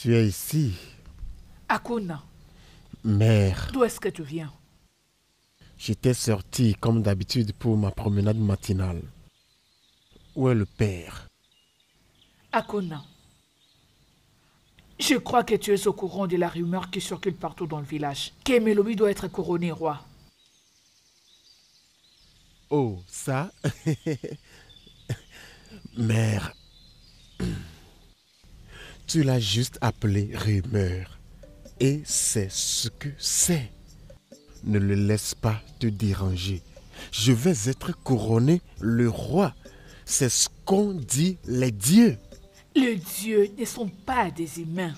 Tu es ici. Akuna, Mère, d'où est-ce que tu viens? j'étais sorti comme d'habitude pour ma promenade matinale. Où est le père? Akuna, je crois que tu es au courant de la rumeur qui circule partout dans le village, qu'Emelobi doit être couronné roi. Oh, ça? Mère, tu l'as juste appelé rumeur. Et c'est ce que c'est. Ne le laisse pas te déranger. Je vais être couronné le roi. C'est ce qu'ont dit les dieux. Les dieux ne sont pas des humains.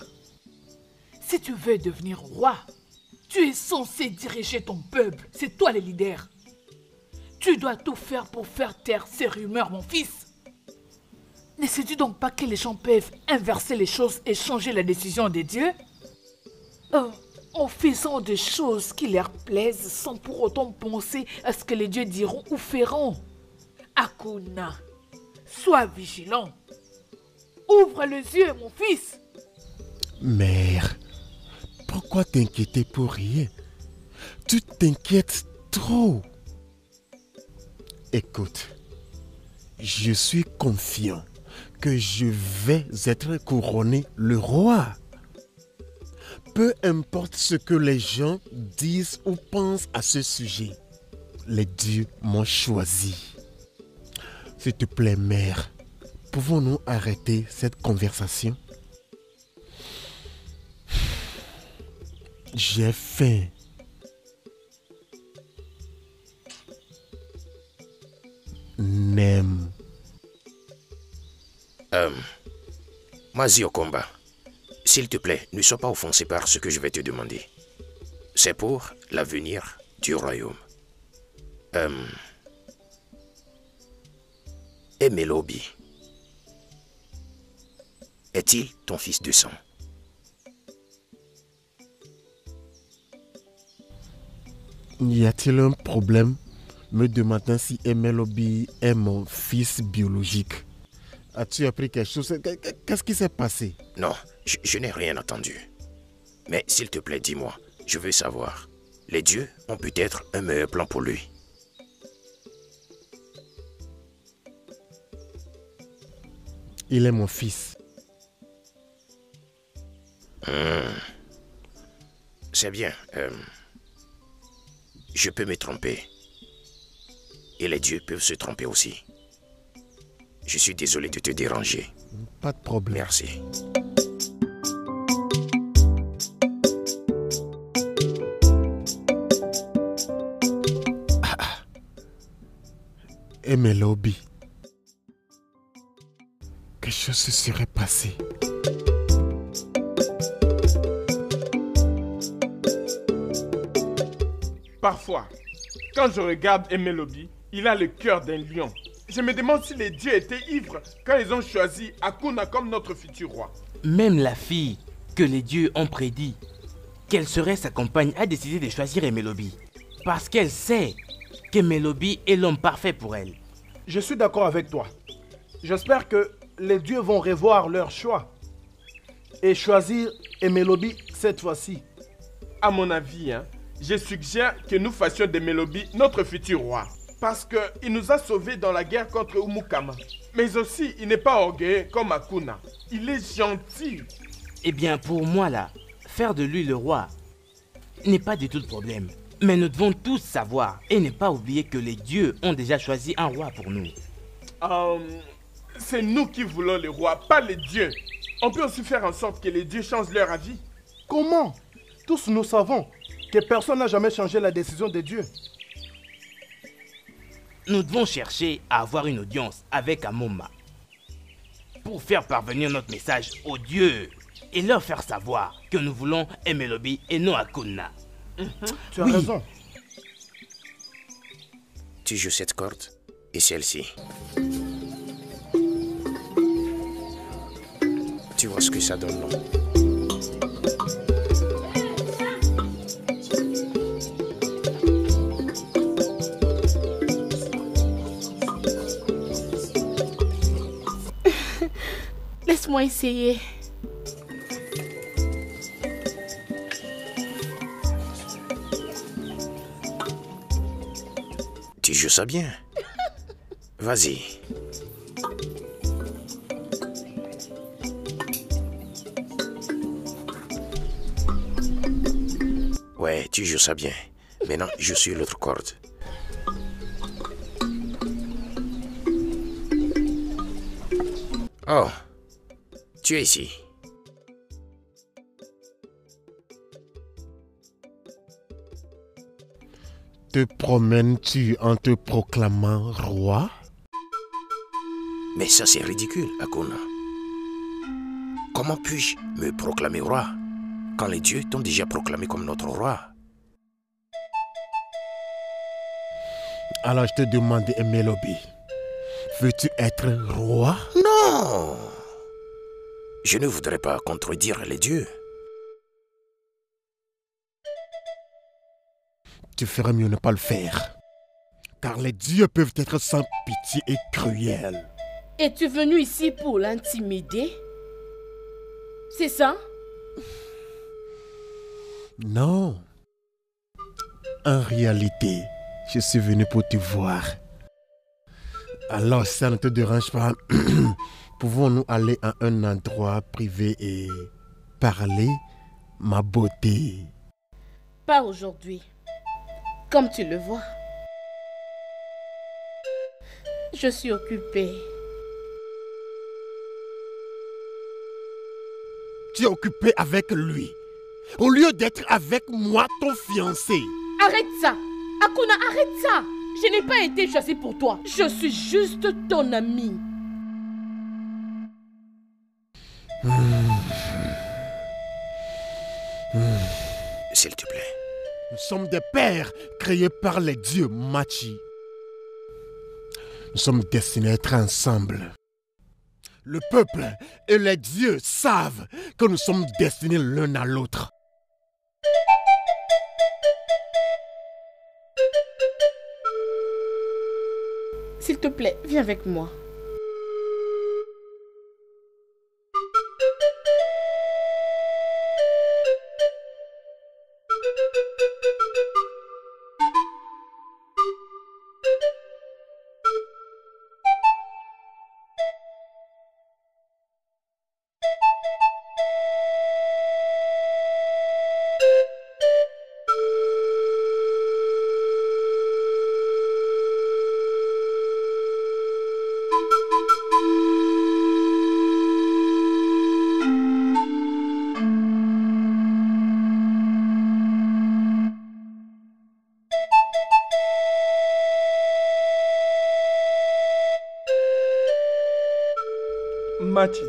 Si tu veux devenir roi, tu es censé diriger ton peuple. C'est toi le leader. Tu dois tout faire pour faire taire ces rumeurs, mon fils. Ne sais-tu donc pas que les gens peuvent inverser les choses et changer la décision des dieux? En faisant des choses qui leur plaisent sans pour autant penser à ce que les dieux diront ou feront. Akuna, sois vigilant. Ouvre les yeux, mon fils. Mère, pourquoi t'inquiéter pour rien? Tu t'inquiètes trop. Écoute, je suis confiant que je vais être couronné le roi. Peu importe ce que les gens disent ou pensent à ce sujet, les dieux m'ont choisi. S'il te plaît, mère, pouvons-nous arrêter cette conversation? J'ai faim. Nem. Mazi Okomba, s'il te plaît, ne sois pas offensé par ce que je vais te demander. C'est pour l'avenir du royaume. Emelobi, est-il ton fils de sang? Y a-t-il un problème me demandant si Emelobi est mon fils biologique? As-tu appris quelque chose? Qu'est-ce qui s'est passé? Non, je n'ai rien entendu. Mais s'il te plaît, dis-moi, je veux savoir. Les dieux ont peut-être un meilleur plan pour lui. Il est mon fils. C'est bien. Je peux me tromper. Et les dieux peuvent se tromper aussi. Je suis désolé de te déranger. Pas de problème. Merci. Emelobi. Quelque chose se serait passé. Parfois, quand je regarde Emelobi, il a le cœur d'un lion. Je me demande si les dieux étaient ivres quand ils ont choisi Akuna comme notre futur roi. Même la fille que les dieux ont prédit qu'elle serait sa compagne a décidé de choisir Emelobi. Parce qu'elle sait qu'Emelobi est l'homme parfait pour elle. Je suis d'accord avec toi. J'espère que les dieux vont revoir leur choix et choisir Emelobi cette fois-ci. À mon avis, je suggère que nous fassions d'Emelobi notre futur roi. Parce qu'il nous a sauvés dans la guerre contre Umukama. Mais aussi, il n'est pas orgueilleux comme Akuna. Il est gentil. Eh bien, pour moi là, faire de lui le roi n'est pas du tout le problème. Mais nous devons tous savoir et ne pas oublier que les dieux ont déjà choisi un roi pour nous. C'est nous qui voulons le roi, pas les dieux. On peut aussi faire en sorte que les dieux changent leur avis. Comment? Tous nous savons que personne n'a jamais changé la décision des dieux. Nous devons chercher à avoir une audience avec Amoma pour faire parvenir notre message aux dieux et leur faire savoir que nous voulons Emelobi et non Akuna. Tu as raison. Tu joues cette corde et celle-ci. Tu vois ce que ça donne, non? Laisse-moi essayer. tu joues ça bien. Vas-y. Ouais, tu joues ça bien. Maintenant, je suis l'autre corde. Oh, tu es ici. Te promènes-tu en te proclamant roi? Mais ça, c'est ridicule, Akuna. Comment puis-je me proclamer roi quand les dieux t'ont déjà proclamé comme notre roi? Alors je te demande, Emelobi, veux-tu être roi? Non! Je ne voudrais pas contredire les dieux. Tu ferais mieux ne pas le faire. Car les dieux peuvent être sans pitié et cruels. Es-tu venu ici pour l'intimider? C'est ça? Non. En réalité, je suis venu pour te voir. Alors, si ça ne te dérange pas, pouvons-nous aller à un endroit privé et parler, ma beauté? Pas aujourd'hui. Comme tu le vois. Je suis occupée. Tu es occupé avec lui, au lieu d'être avec moi, ton fiancé. Arrête ça! Akuna, arrête ça! Je n'ai pas été choisie pour toi. Je suis juste ton ami. S'il te plaît. Nous sommes des pères créés par les dieux, Machi. Nous sommes destinés à être ensemble. Le peuple et les dieux savent que nous sommes destinés l'un à l'autre. S'il te plaît, viens avec moi. Machi,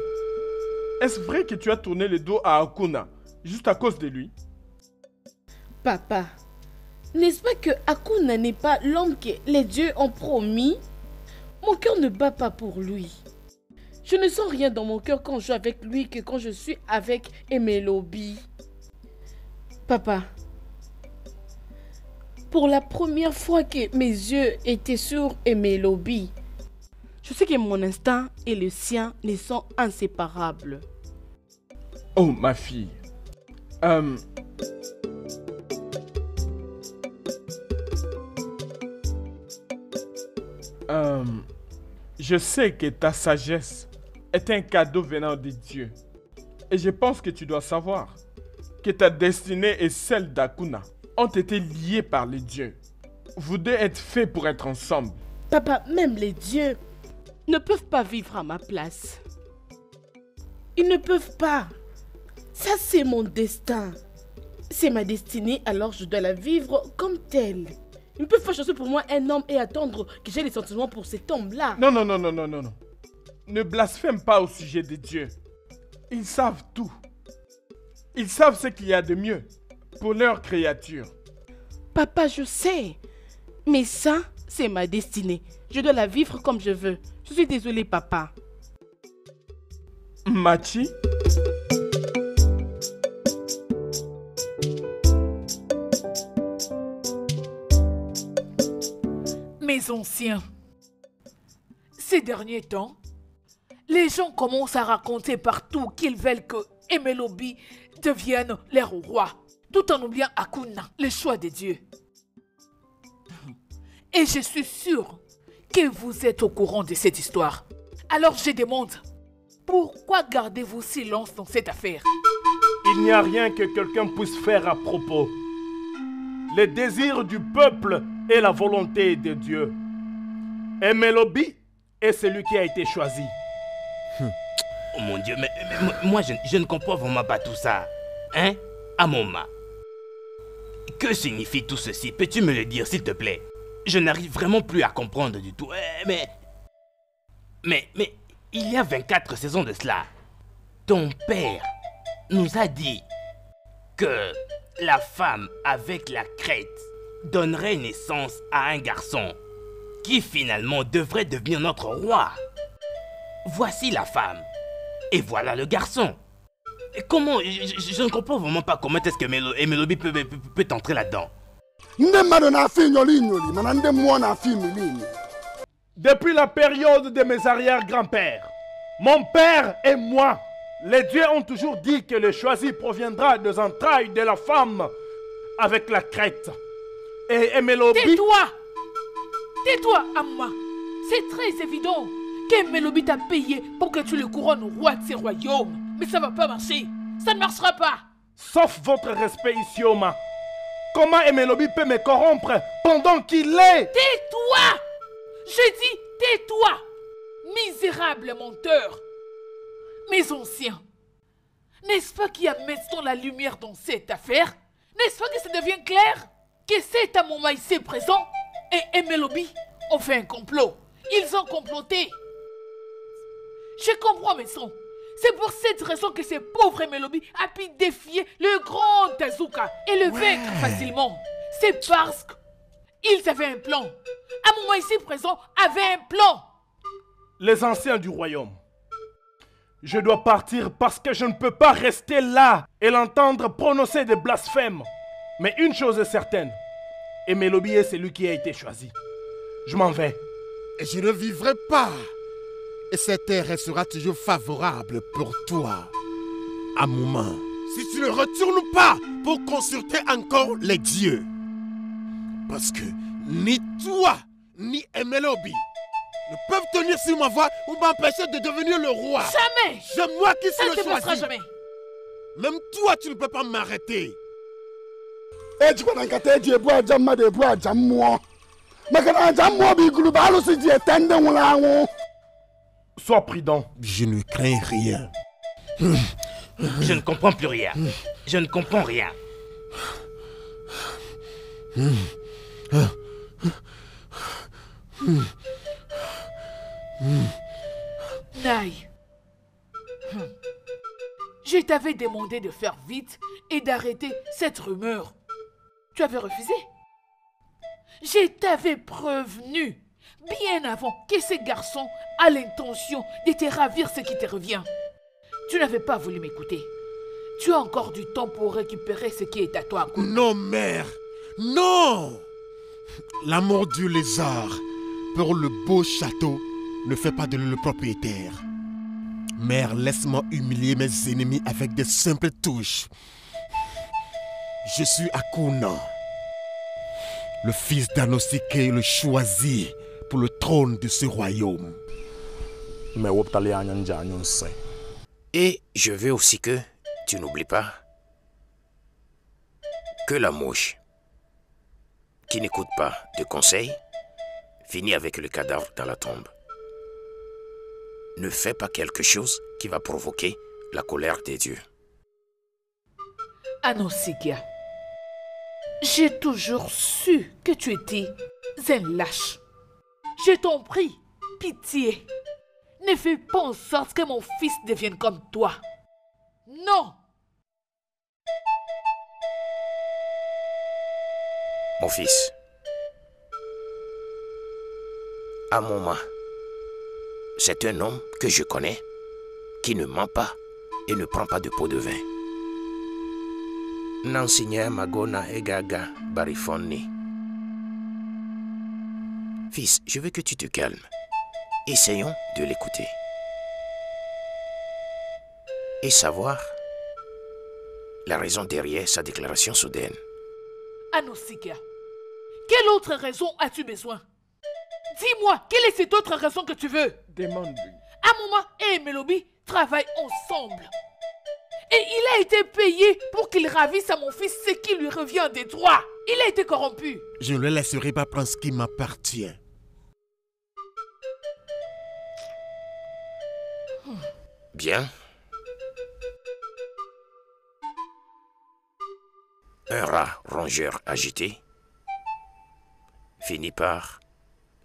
est-ce vrai que tu as tourné le dos à Akuna juste à cause de lui? Papa, n'est-ce pas que Akuna n'est pas l'homme que les dieux ont promis? Mon cœur ne bat pas pour lui. Je ne sens rien dans mon cœur quand je joue avec lui que quand je suis avec Emelobi. Papa, pour la première fois que mes yeux étaient sur Emelobi, je sais que mon instinct et le sien ne sont inséparables. Oh, ma fille. Je sais que ta sagesse est un cadeau venant des dieux. Et je pense que tu dois savoir que ta destinée et celle d'Akuna ont été liées par les dieux. Vous deux êtes faits pour être ensemble. Papa, même les dieux ne peuvent pas vivre à ma place. Ils ne peuvent pas. Ça, c'est mon destin. C'est ma destinée, alors je dois la vivre comme telle. Ils ne peuvent pas choisir pour moi un homme et attendre que j'ai des sentiments pour cet homme-là. Non. Ne blasphème pas au sujet des dieux. Ils savent tout. Ils savent ce qu'il y a de mieux pour leurs créatures. Papa, je sais. Mais ça, c'est ma destinée. Je dois la vivre comme je veux. Je suis désolée, papa. Machi? Mes anciens, ces derniers temps, les gens commencent à raconter partout qu'ils veulent que Emelobi devienne leur roi, tout en oubliant Akuna, le choix de Dieu. Et je suis sûre que vous êtes au courant de cette histoire. Alors je demande, pourquoi gardez-vous silence dans cette affaire? Il n'y a rien que quelqu'un puisse faire à propos. Les désirs du peuple et la volonté de Dieu. Emelobi est celui qui a été choisi. Oh mon Dieu, mais moi je ne comprends vraiment pas tout ça. Hein, Amoma? Que signifie tout ceci? Peux-tu me le dire, s'il te plaît? Je n'arrive vraiment plus à comprendre du tout. Mais il y a 24 saisons de cela, ton père nous a dit que la femme avec la crête donnerait naissance à un garçon qui finalement devrait devenir notre roi. Voici la femme et voilà le garçon. Et comment? Je ne comprends vraiment pas comment est-ce que Emelobi peut entrer là-dedans. Depuis la période de mes arrière-grands-pères, mon père et moi, les dieux ont toujours dit que le choisi proviendra des entrailles de la femme avec la crête. Et Emelobi... Tais-toi! Tais-toi, Amma! C'est très évident qu'Emelobi t'a payé pour que tu le couronnes roi de ces royaumes. Mais ça va pas marcher. Ça ne marchera pas. Sauf votre respect, Isioma. Comment Emelobi peut me corrompre pendant qu'il est... Tais-toi! Je dis tais-toi! Misérable menteur! Mes anciens, n'est-ce pas qu'il y a maintenant la lumière dans cette affaire? N'est-ce pas que ça devient clair? Que cet Amoma ici présent et Emelobi ont fait un complot. Ils ont comploté. Je comprends, mes sons. C'est pour cette raison que ce pauvre Emelobi a pu défier le grand Tazuka et le vaincre facilement. C'est parce qu'ils avaient un plan. Amoma ici présent avait un plan. Les anciens du royaume, je dois partir parce que je ne peux pas rester là et l'entendre prononcer des blasphèmes. Mais une chose est certaine, Emelobi est celui qui a été choisi. Je m'en vais. Et je ne vivrai pas. Et cette terre restera toujours favorable pour toi. À un moment, si tu ne retournes pas pour consulter encore les dieux. Parce que ni toi, ni Emelobi ne peuvent tenir sur ma voie ou m'empêcher de devenir le roi. Jamais! C'est moi qui suis le choisi. Ça ne se passera jamais. Même toi, tu ne peux pas m'arrêter. Sois prudent. Je ne crains rien. Je ne comprends plus rien. Je ne comprends rien. Nai, je t'avais demandé de faire vite et d'arrêter cette rumeur. Tu avais refusé. Je t'avais prévenu bien avant que ce garçon a l'intention de te ravir ce qui te revient. Tu n'avais pas voulu m'écouter. Tu as encore du temps pour récupérer ce qui est à toi. Non, mère. Non. L'amour du lézard pour le beau château ne fait pas de lui le propriétaire. Mère, laisse-moi humilier mes ennemis avec de simples touches. Je suis Akuna, le fils d'Anosike, le choisi pour le trône de ce royaume. Et je veux aussi que tu n'oublies pas que la mouche qui n'écoute pas de conseils finit avec le cadavre dans la tombe. Ne fais pas quelque chose qui va provoquer la colère des dieux. Anosikia, j'ai toujours su que tu étais un lâche. Je t'en prie, pitié. Ne fais pas en sorte que mon fils devienne comme toi. Non! Mon fils, Amoma, c'est un homme que je connais, qui ne ment pas et ne prend pas de pot de vin. Nansinya Magona Egaga Barifonni. Fils, je veux que tu te calmes. Essayons de l'écouter. Et savoir la raison derrière sa déclaration soudaine. Anosikia, Quelle autre raison as-tu besoin? Dis-moi, quelle est cette autre raison que tu veux? Demande-lui. Amoma et Emelobi travaillent ensemble. Et il a été payé pour qu'il ravisse à mon fils ce qui lui revient des droits. Il a été corrompu. Je ne le laisserai pas prendre ce qui m'appartient. Bien. Un rat rongeur agité finit par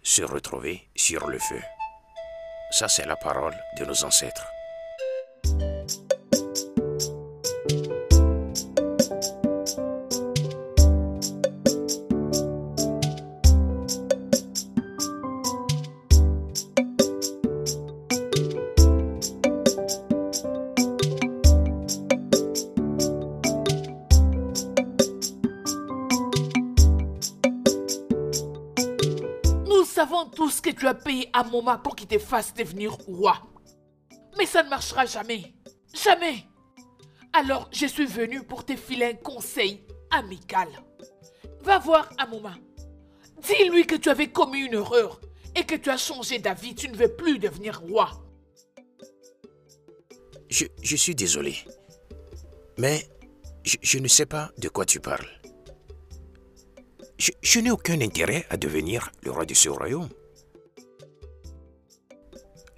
se retrouver sur le feu. Ça, c'est la parole de nos ancêtres. Nous savons tous que tu as payé Amoma pour qu'il te fasse devenir roi. Mais ça ne marchera jamais. Jamais. Alors, je suis venu pour te filer un conseil amical. Va voir Amoma. Dis-lui que tu avais commis une erreur et que tu as changé d'avis. Tu ne veux plus devenir roi. Je suis désolé, mais je ne sais pas de quoi tu parles. Je n'ai aucun intérêt à devenir le roi de ce royaume.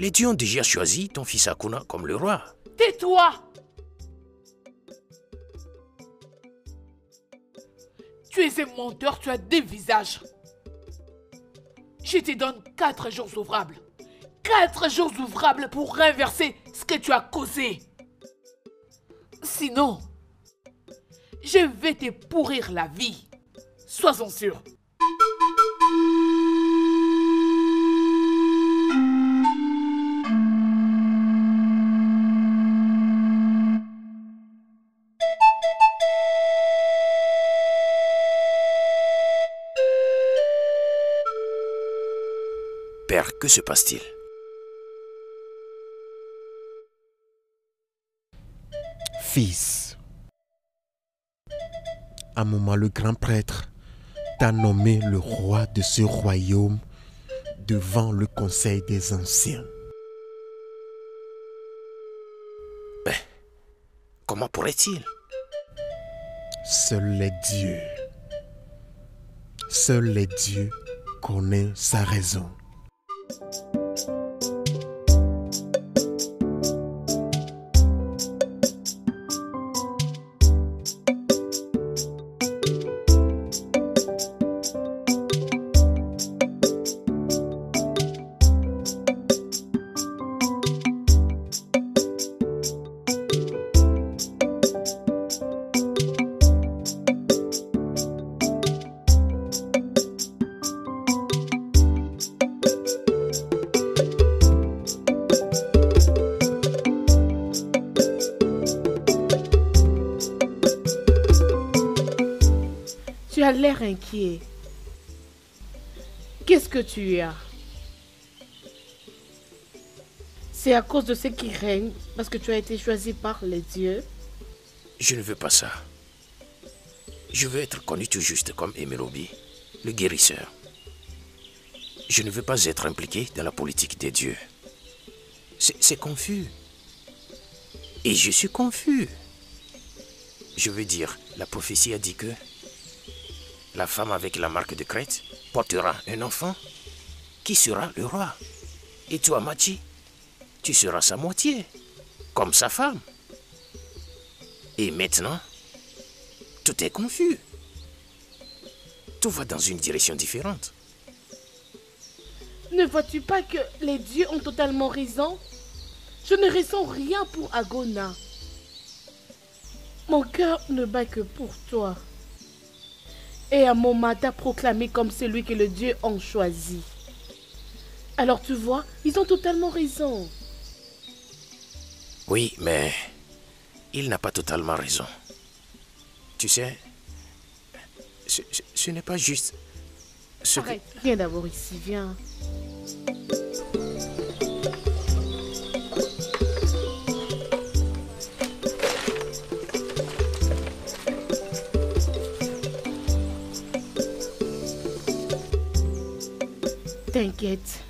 Les dieux ont déjà choisi ton fils Akuna comme le roi. Tais-toi! Tu es un menteur, tu as deux visages. Je te donne 4 jours ouvrables. 4 jours ouvrables pour renverser ce que tu as causé. Sinon, je vais te pourrir la vie. Sois-en sûr. Père, que se passe-t-il? Fils, Amoma le grand prêtre t'a nommé le roi de ce royaume devant le conseil des anciens. Ben, comment pourrait-il? Seuls les dieux connaissent sa raison. Tu as l'air inquiet. Qu'est-ce que tu as? C'est à cause de ce qui règne, parce que tu as été choisi par les dieux? Je ne veux pas ça. Je veux être connu tout juste comme Emelobi, le guérisseur. Je ne veux pas être impliqué dans la politique des dieux. C'est confus. Et je suis confus. Je veux dire, la prophétie a dit que la femme avec la marque de crête portera un enfant qui sera le roi. Et toi, Machi, tu seras sa moitié, comme sa femme. Et maintenant, tout est confus. Tout va dans une direction différente. Ne vois-tu pas que les dieux ont totalement raison? Je ne ressens rien pour Agona. Mon cœur ne bat que pour toi. Et Amoma t'a proclamé comme celui que les dieux ont choisi. Alors tu vois, ils ont totalement raison. Oui, mais il n'a pas totalement raison. Tu sais, ce n'est pas juste ce que... Arrête, viens d'abord ici, viens. T'inquiète.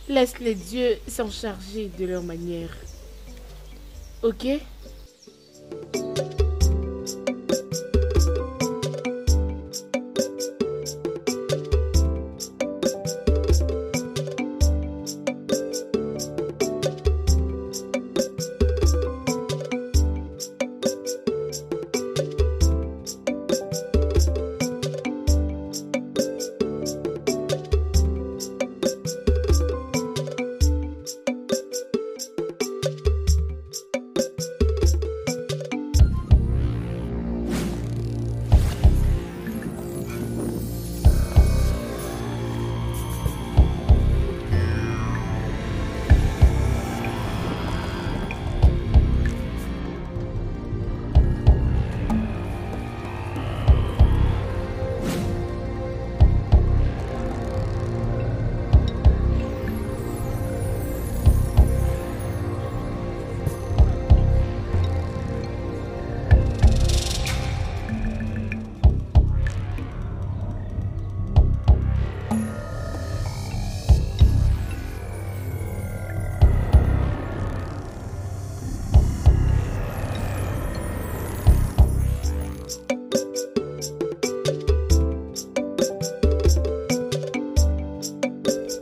Laisse les dieux s'en charger de leur manière. Ok?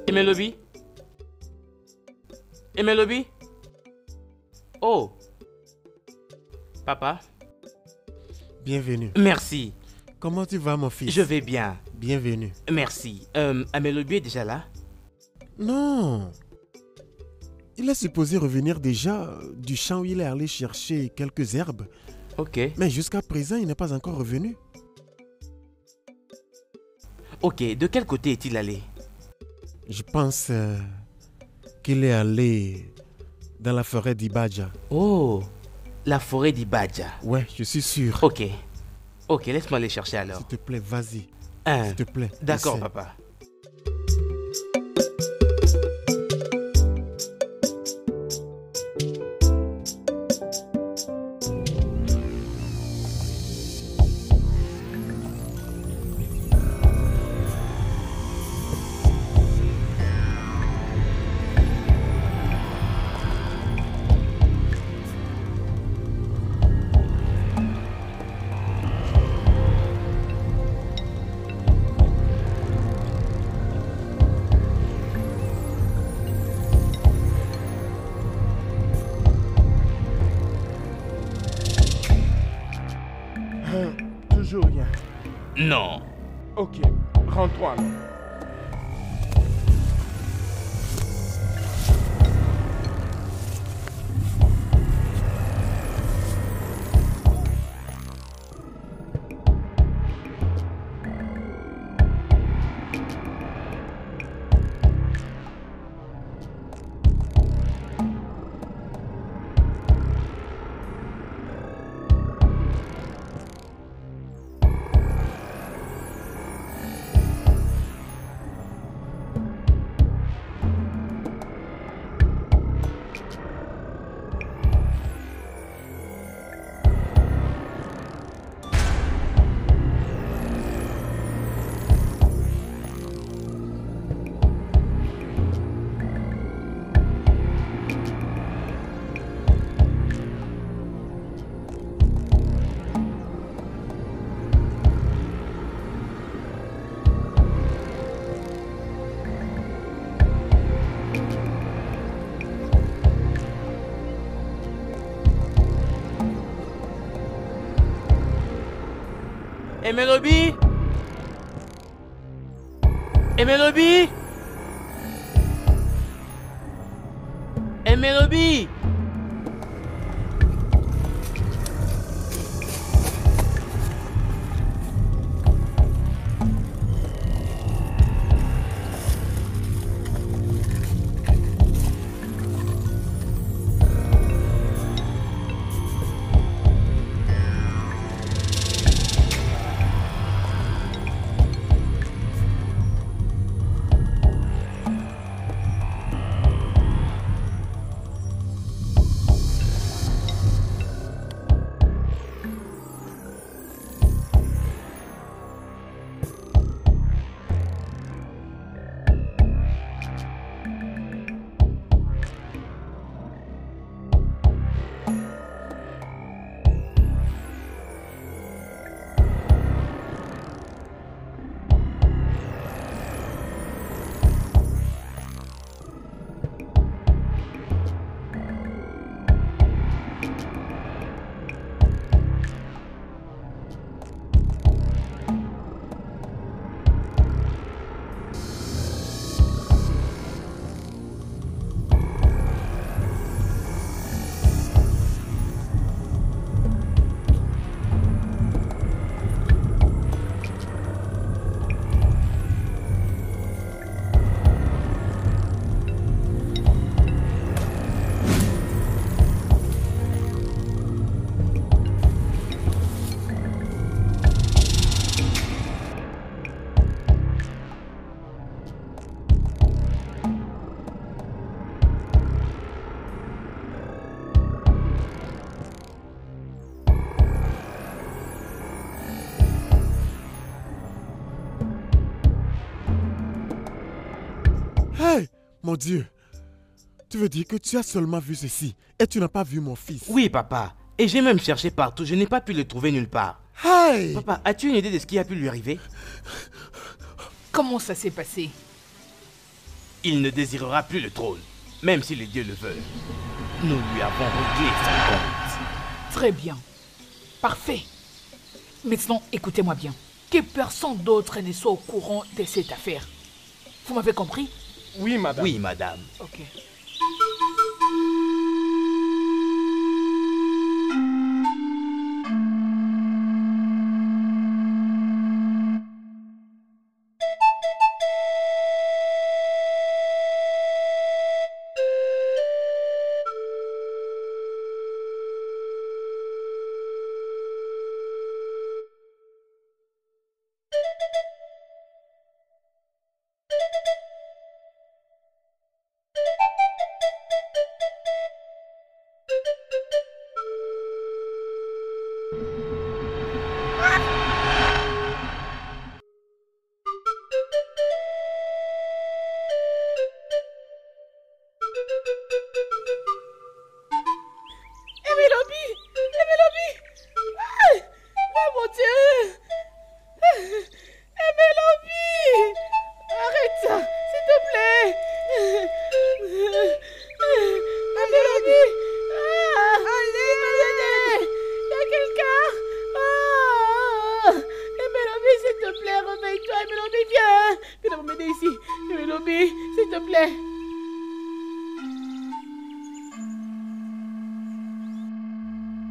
Emelobi? Emelobi? Oh. Papa? Bienvenue. Merci. Comment tu vas, mon fils? Je vais bien. Bienvenue. Merci. Emelobi est déjà là? Non. Il est supposé revenir déjà du champ où il est allé chercher quelques herbes. Ok. Mais jusqu'à présent, il n'est pas encore revenu. Ok, de quel côté est-il allé? Je pense qu'il est allé dans la forêt d'Ibadja. Oh, la forêt d'Ibadja. Ouais, je suis sûr. Ok. Ok, laisse-moi aller chercher alors. S'il te plaît, vas-y. Hein. S'il te plaît. D'accord, essaie. papa. Toujours rien. Non. Ok, rentrons alors. Emelobi? Emelobi? Emelobi? Mon Dieu, tu veux dire que tu as seulement vu ceci et tu n'as pas vu mon fils? Oui, papa. Et j'ai même cherché partout. Je n'ai pas pu le trouver nulle part. Hey! Papa, as-tu une idée de ce qui a pu lui arriver? Comment ça s'est passé? Il ne désirera plus le trône, même si les dieux le veulent. Nous lui avons réglé son compte. Très bien. Parfait. Maintenant, écoutez-moi bien. Que personne d'autre ne soit au courant de cette affaire. Vous m'avez compris? Oui, madame. Oui, madame. Ok.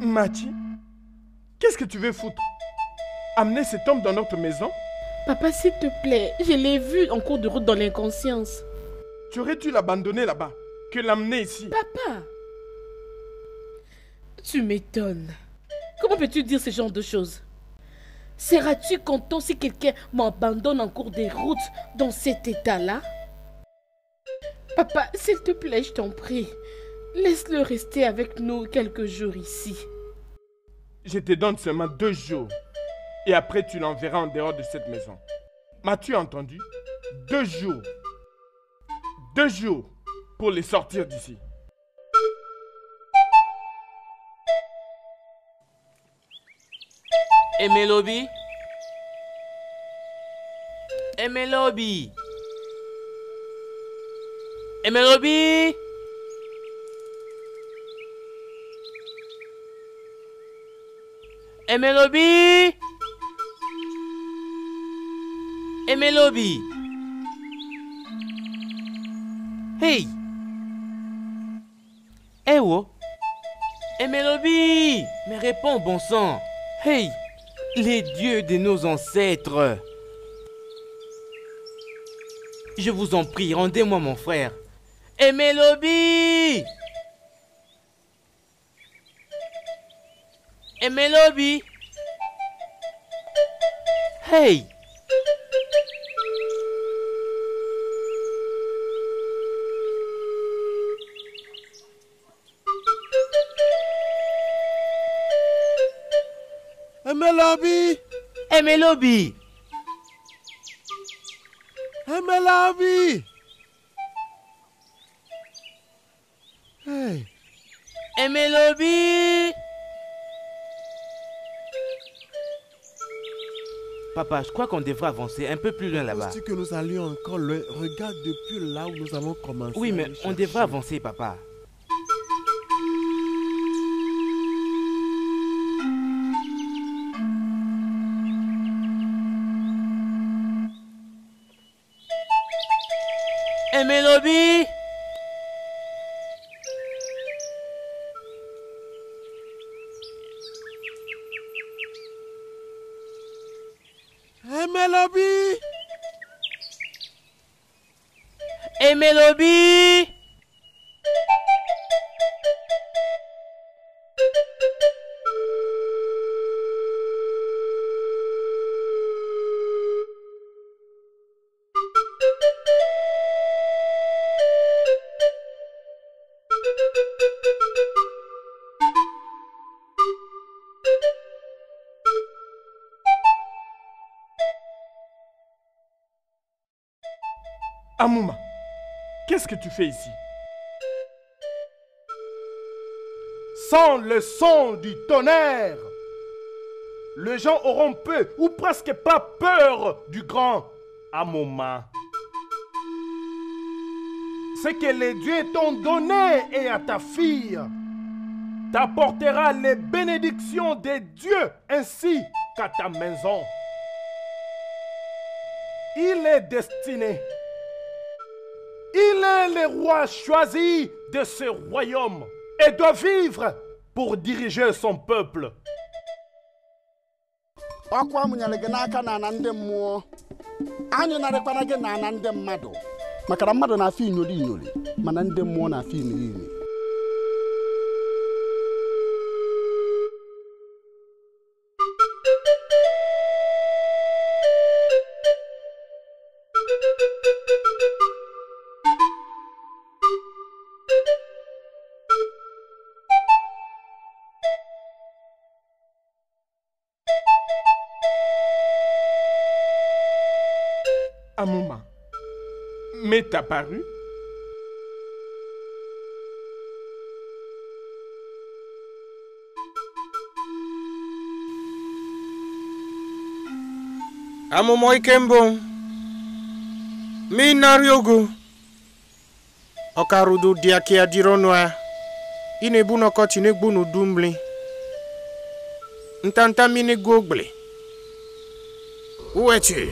Machi, qu'est-ce que tu veux foutre? Amener cet homme dans notre maison? Papa, s'il te plaît, je l'ai vu en cours de route dans l'inconscience. Tu aurais dû l'abandonner là-bas que l'amener ici. Papa, tu m'étonnes. Comment peux-tu dire ce genre de choses? Seras-tu content si quelqu'un m'abandonne en cours de route dans cet état-là? Papa, s'il te plaît, je t'en prie. Laisse-le rester avec nous quelques jours ici. Je te donne seulement 2 jours. Et après, tu l'enverras en dehors de cette maison. M'as-tu entendu? 2 jours. 2 jours pour les sortir d'ici. Emelobi? Emelobi? Emelobi? Emelobi? Emelobi? Hey! Eh oh! Emelobi! Mais réponds, bon sang! Hey! Les dieux de nos ancêtres! Je vous en prie, rendez-moi mon frère. Emelobi! Emelobi! Hey! Emelobi! Emelobi! Emelobi! Hey! Emelobi! Papa, je crois qu'on devrait avancer un peu plus loin là-bas. Penses-tu que nous allions encore loin? Regarde depuis là où nous avons commencé. Oui, à mais aller on chercher. devrait avancer, papa. Emelobi! Emelobi! Emelobi! Amouma, qu'est-ce que tu fais ici? Sans le son du tonnerre, les gens auront peu ou presque pas peur du grand Amoma. Ce que les dieux t'ont donné et à ta fille t'apportera les bénédictions des dieux ainsi qu'à ta maison. Il est destiné. Il est le roi choisi de ce royaume et doit vivre pour diriger son peuple. Ọkwa amụnyere gị n'aka na ana ndị mmụọ. Anyị narịkwana gị na ana ndị mmadụ. Maka na mmadụ na-afọ inyoli inyoli, mana ndị mmụọ na-afọ imiri imi. Amoma, m'est apparu? Amụma ike mbụ minari ogo ọkarudu dị aka ya dịrị ọnụ ya ị na-ebu n'ọkọchị na-egbu n'udu mmiri ntanta mmiri go ogbele uwechi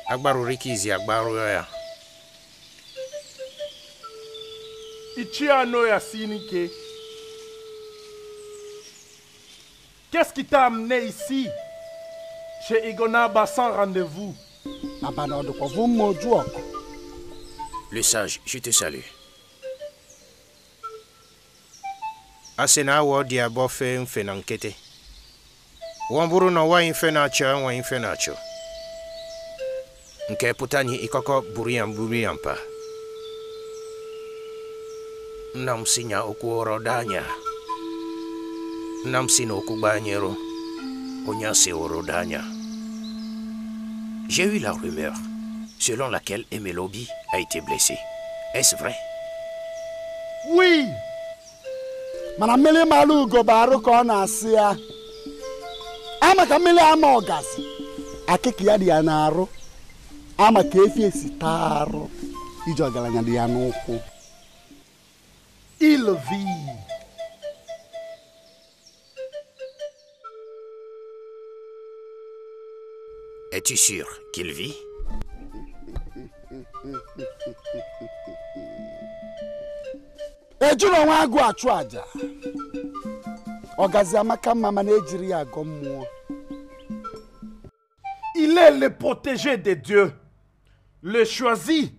agbaru rikizi agbaru ya Ichiano Yasinike. Qu'est-ce qui t'a amené ici, chez Igonaba sans rendez-vous? Le sage, je te salue. Asena wa dia bofe mfe na nkete. Wamburu na wa mfe na acha wa mfe na acho. Nke putani ikoko burian pa. Namsinya okuorodanya. Namsino okubanyero. Onyase orodanya. J'ai eu la rumeur selon laquelle Emelobi a été blessé. Est-ce vrai? Oui! Mana mmiri mara ugo baru ka ọ na-asị ya. Ama ka mmiri ama ọgazi. Akịka ya dị ya n'arụ. Ama ka efi esi taa arụ. Iji ọgaranya dị ya n'ụkwụ. Il vit. Es-tu sûr qu'il vit? Ejuru onwe agụ achụ aja. Ọgazi amaka mma mana ejiri ya agọ mmụọ. Il est le protégé des dieux, le choisi,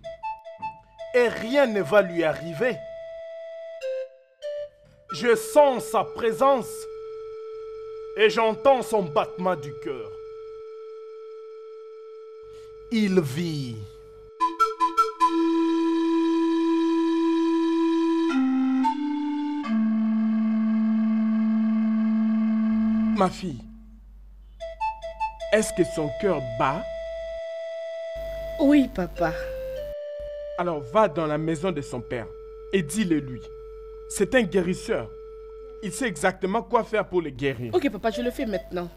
et rien ne va lui arriver. Je sens sa présence et j'entends son battement du cœur. Il vit. Ma fille, est-ce que son cœur bat? Oui, papa. Alors va dans la maison de son père et dis-le lui. C'est un guérisseur. Il sait exactement quoi faire pour le guérir. Ok, papa, je le fais maintenant.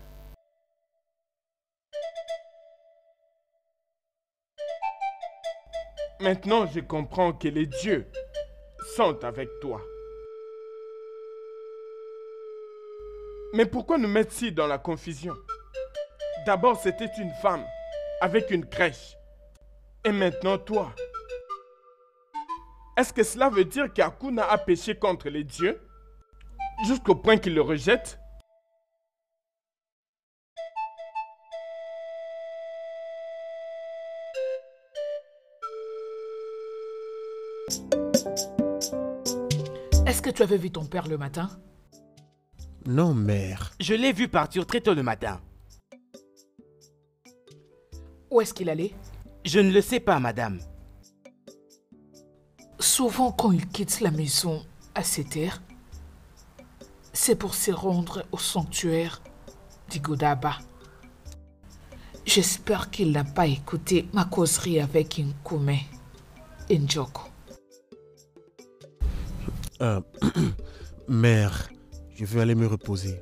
Maintenant, je comprends que les dieux sont avec toi. Mais pourquoi nous mettre si dans la confusion? D'abord, c'était une femme avec une crèche. Et maintenant, toi. Est-ce que cela veut dire qu'Akuna a péché contre les dieux? Jusqu'au point qu'il le rejette? Est-ce que tu avais vu ton père le matin? Non, mère. Je l'ai vu partir très tôt le matin. Où est-ce qu'il allait? Je ne le sais pas, madame. Souvent, quand il quitte la maison à cette heure, c'est pour se rendre au sanctuaire Digodaba. J'espère qu'il n'a pas écouté ma causerie avec Nkume et Njoko. Mère, je veux aller me reposer.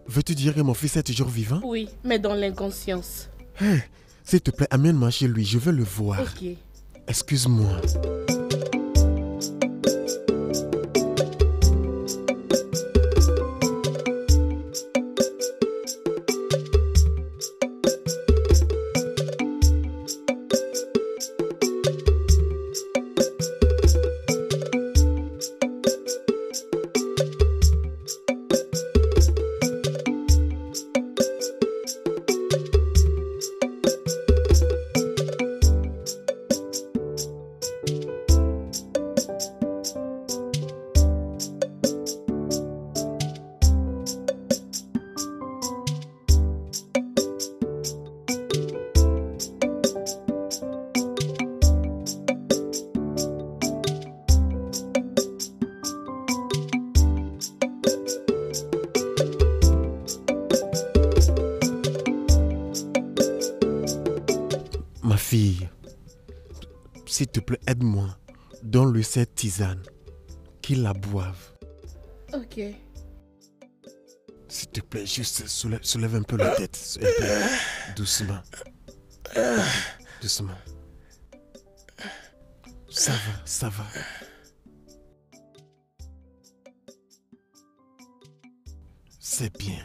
Veux-tu dire que mon fils est toujours vivant? Oui, mais dans l'inconscience. Hey, s'il te plaît, amène-moi chez lui, je veux le voir. Ok. Excuse-moi. Ma fille, s'il te plaît, aide-moi. Donne-lui cette tisane. Qu'il la boive. Ok. S'il te plaît, juste soulève un peu la tête. Un peu. Doucement. Doucement. Ça va, ça va. C'est bien.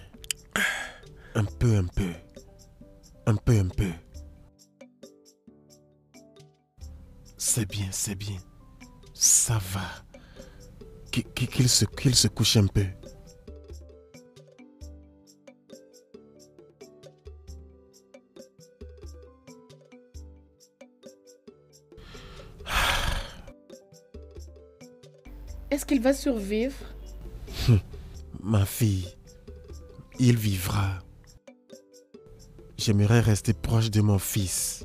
Un peu, un peu. Un peu, un peu. C'est bien, c'est bien. Ça va. Qu'il se couche un peu. Est-ce qu'il va survivre? Ma fille, il vivra. J'aimerais rester proche de mon fils.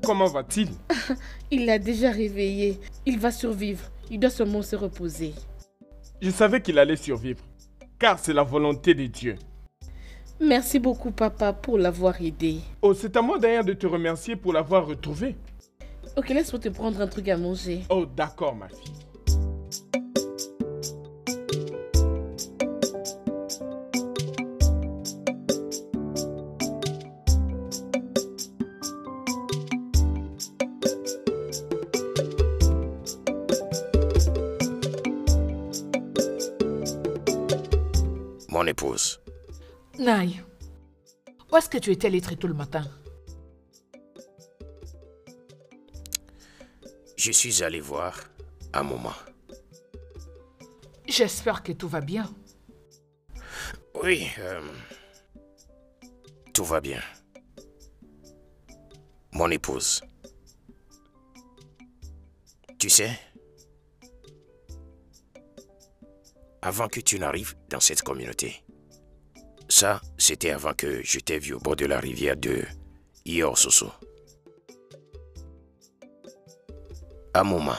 Comment va-t-il? Il l'a déjà réveillé. Il va survivre. Il doit seulement se reposer. Je savais qu'il allait survivre, car c'est la volonté de Dieu. Merci beaucoup, papa, pour l'avoir aidé. Oh, c'est à moi d'ailleurs de te remercier pour l'avoir retrouvé. Ok, laisse-moi te prendre un truc à manger. Oh, d'accord, ma fille. Mon épouse. Naï, où est-ce que tu étais allé très tôt le matin? Je suis allé voir un moment. J'espère que tout va bien. Oui, tout va bien. Mon épouse. Tu sais, avant que tu n'arrives dans cette communauté, ça, c'était avant que je t'ai vu au bord de la rivière de Iososo. À un moment,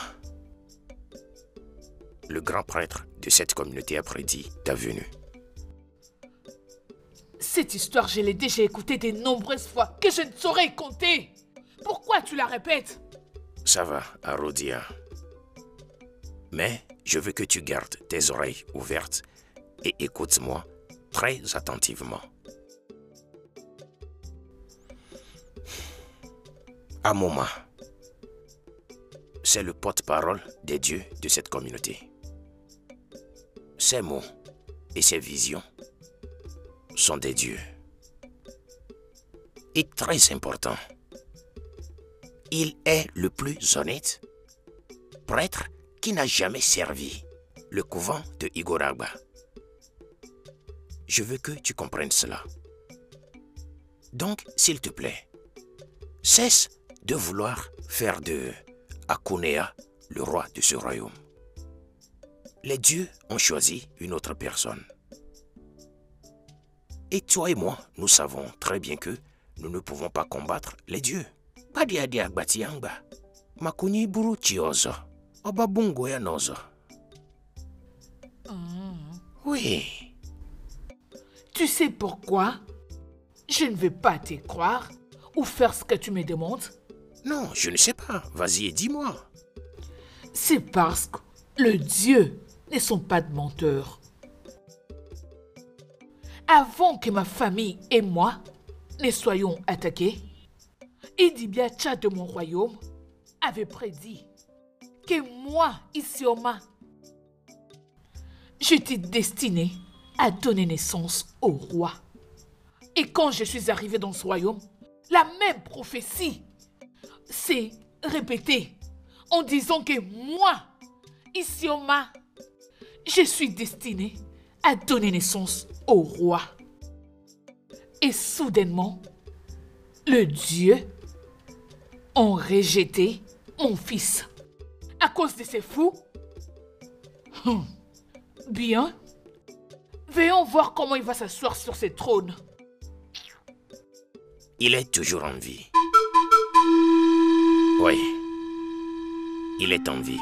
le grand prêtre de cette communauté a prédit ta venue. Cette histoire, je l'ai déjà écoutée de nombreuses fois, que je ne saurais compter. Pourquoi tu la répètes? Ça va, Arodia. Mais je veux que tu gardes tes oreilles ouvertes et écoute-moi très attentivement. Amoma, c'est le porte-parole des dieux de cette communauté. Ses mots et ses visions sont des dieux. Et très important, il est le plus honnête prêtre qui n'a jamais servi le couvent de Igoraba. Je veux que tu comprennes cela. Donc, s'il te plaît, cesse de vouloir faire de Akunea le roi de ce royaume. Les dieux ont choisi une autre personne. Et toi et moi, nous savons très bien que nous ne pouvons pas combattre les dieux. Badiadia Batianga, Makuni Buru Chiozo, Obabungo Yanozo. Oui. Tu sais pourquoi je ne veux pas te croire ou faire ce que tu me demandes? Non, je ne sais pas. Vas-y et dis-moi. C'est parce que les dieux ne sont pas de menteurs. Avant que ma famille et moi ne soyons attaqués, Idibiacha de mon royaume avait prédit que moi, Isioma, j'étais destinée à donner naissance au roi. Et quand je suis arrivée dans ce royaume, la même prophétie s'est répétée en disant que moi, Isioma, je suis destinée à donner naissance au roi. Et soudainement, le Dieu ont rejeté mon fils à cause de ces fous. Bien, veillons voir comment il va s'asseoir sur ce trône. Il est toujours en vie. Oui, il est en vie.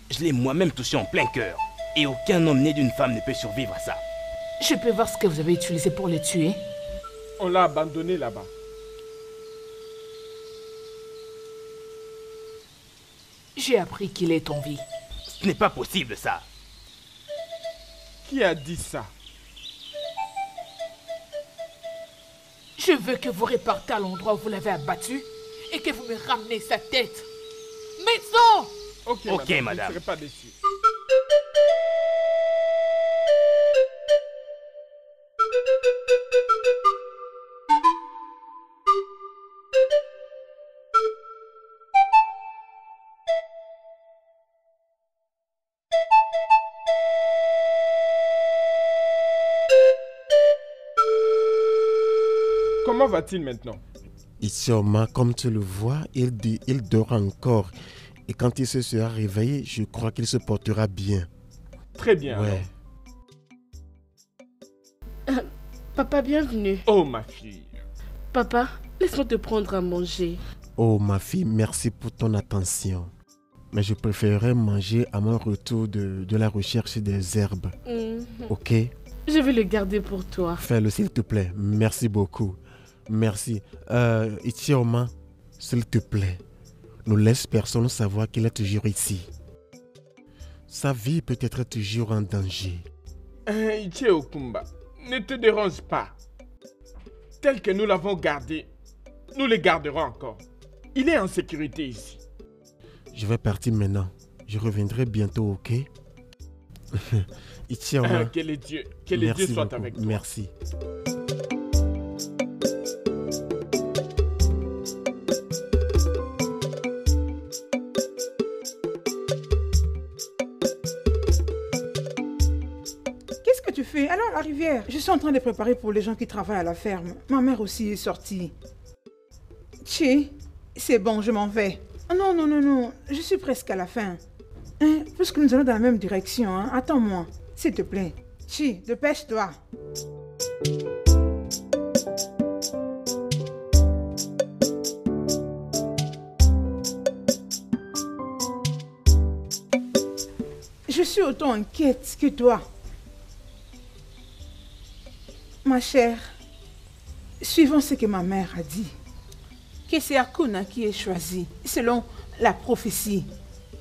Je l'ai moi-même touché en plein cœur. Et aucun homme né d'une femme ne peut survivre à ça. Je peux voir ce que vous avez utilisé pour le tuer? On l'a abandonné là-bas. J'ai appris qu'il est en vie. Ce n'est pas possible ça. Qui a dit ça? Je veux que vous repartez à l'endroit où vous l'avez abattu et que vous me ramenez sa tête. Maison! Ok, madame. Je ne serai pas déçu. Comment va-t-il maintenant? Isioma, comme tu le vois, il dort encore. Et quand il se sera réveillé, je crois qu'il se portera bien. Très bien. Ouais. Papa, bienvenue. Oh, ma fille. Papa, laisse-moi te prendre à manger. Oh, ma fille, merci pour ton attention. Mais je préférerais manger à mon retour de la recherche des herbes. Ok? Je vais le garder pour toi. Fais-le, s'il te plaît. Merci beaucoup. Merci. Isioma, s'il te plaît, ne laisse personne savoir qu'il est toujours ici. Sa vie peut être toujours en danger. Ichie Okumba, ne te dérange pas. Tel que nous l'avons gardé, nous le garderons encore. Il est en sécurité ici. Je vais partir maintenant. Je reviendrai bientôt, ok? Isioma, que les dieux soient beaucoup. avec toi. Merci. Qu'est-ce que tu fais? Alors à la rivière. Je suis en train de préparer pour les gens qui travaillent à la ferme. Ma mère aussi est sortie. Chi, c'est bon, je m'en vais. Non, non, non, non, je suis presque à la fin. Hein, puisque nous allons dans la même direction, hein. Attends-moi, s'il te plaît. Chi, dépêche-toi. Je suis autant inquiète que toi. Ma chère, suivons ce que ma mère a dit. Que c'est Akuna qui est choisi, selon la prophétie.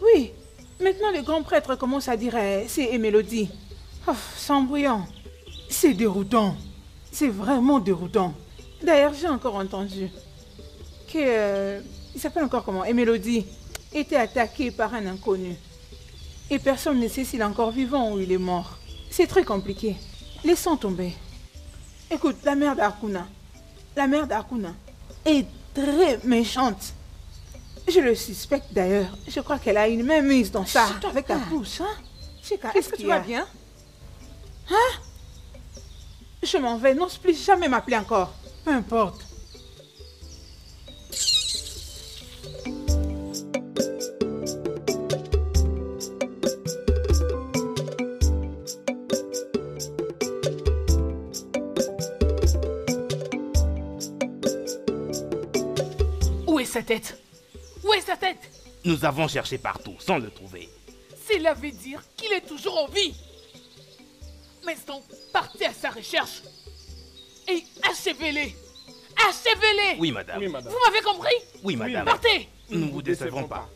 Oui, maintenant le grand prêtre commence à dire c'est Mélodie. Oh, c'est embrouillant. C'est déroutant. C'est vraiment déroutant. D'ailleurs, j'ai encore entendu que... il s'appelle encore comment? Mélodie était attaqué par un inconnu. Et personne ne sait s'il est encore vivant ou il est mort. C'est très compliqué. Laissons tomber. Écoute, la mère d'Akuna est très méchante. Je le suspecte d'ailleurs. Je crois qu'elle a une main mise dans ça. Avec ta bouche, hein? Chika, est-ce que tu vas bien? Hein? Je m'en vais. N'ose plus jamais m'appeler encore. Peu importe. Où est sa tête? Où est sa tête? Nous avons cherché partout sans le trouver. Cela veut dire qu'il est toujours en vie. Maintenant, partez à sa recherche et achevez-les. Achevez-les. Oui, madame. Oui, madame. Vous m'avez compris? Oui, madame. Partez. Nous ne vous décevrons pas.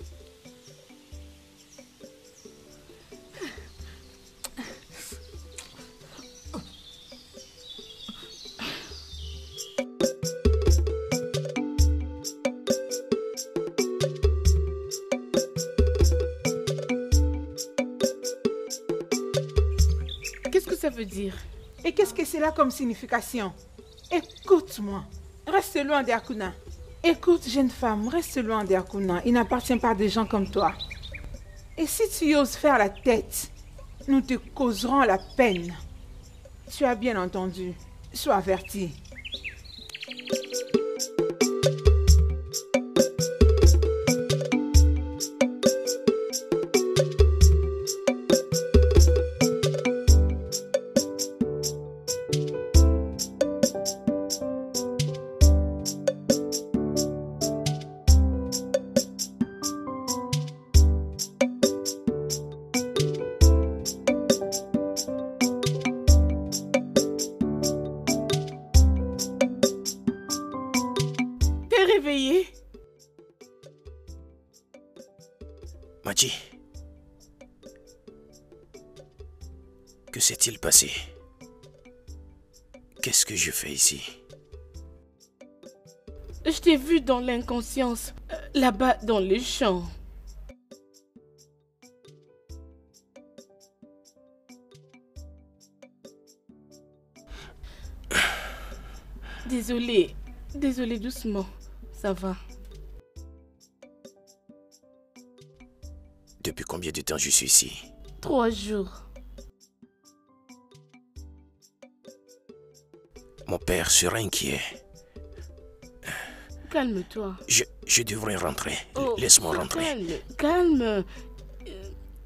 Qu'est-ce que ça veut dire? Et qu'est-ce que c'est là comme signification? Écoute-moi. Reste loin d'Akuna. Écoute, jeune femme, reste loin d'Akuna. Il n'appartient pas à des gens comme toi. Et si tu oses faire la tête, nous te causerons la peine. Tu as bien entendu. Sois averti. Réveillé. Machi, que s'est-il passé? Qu'est-ce que je fais ici? Je t'ai vu dans l'inconscience, là-bas dans les champs. Désolée, désolée, doucement, ça va. Depuis combien de temps je suis ici? 3 jours. Mon père sera inquiet. Calme-toi. Je devrais rentrer. Oh, Laisse-moi rentrer. Calme.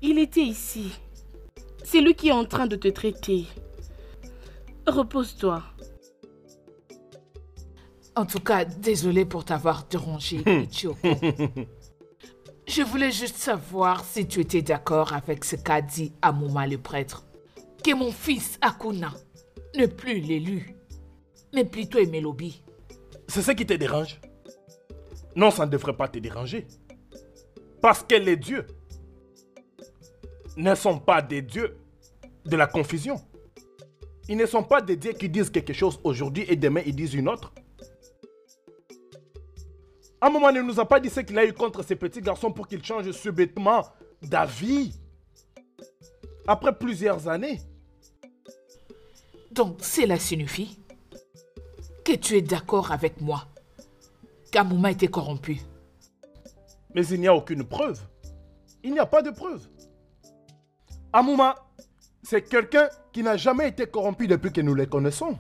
Il était ici. C'est lui qui est en train de te traiter. Repose-toi. En tout cas, désolé pour t'avoir dérangé, Ichoko. Je voulais juste savoir si tu étais d'accord avec ce qu'a dit Amuma le prêtre. Que mon fils Akuna n'est plus l'élu, mais plutôt Emelobi. C'est ce qui te dérange? Non, ça ne devrait pas te déranger. Parce que les dieux ne sont pas des dieux de la confusion. Ils ne sont pas des dieux qui disent quelque chose aujourd'hui et demain ils disent une autre. À un moment, il ne nous a pas dit ce qu'il a eu contre ces petits garçons pour qu'ils changent subitement d'avis. Après plusieurs années. Donc, cela signifie que tu es d'accord avec moi qu'Amuma était corrompu. Mais il n'y a aucune preuve. Il n'y a pas de preuve. Amuma, c'est quelqu'un qui n'a jamais été corrompu depuis que nous les connaissons.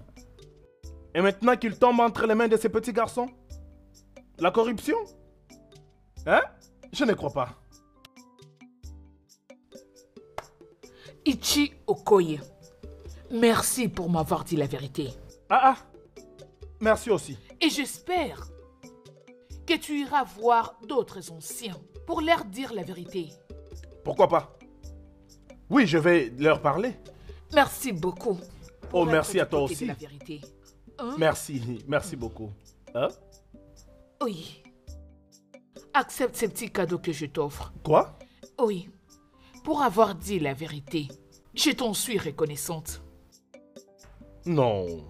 Et maintenant qu'il tombe entre les mains de ces petits garçons, la corruption? Hein? Je ne crois pas. Ichi Okoye, merci pour m'avoir dit la vérité. Merci aussi. Et j'espère que tu iras voir d'autres anciens pour leur dire la vérité. Pourquoi pas? Oui, je vais leur parler. Merci beaucoup. Oh, merci à toi aussi. La vérité. Hein? Merci beaucoup. Hein? Oui. Accepte ces petits cadeaux que je t'offre. Quoi? Oui. Pour avoir dit la vérité, je t'en suis reconnaissante. Non.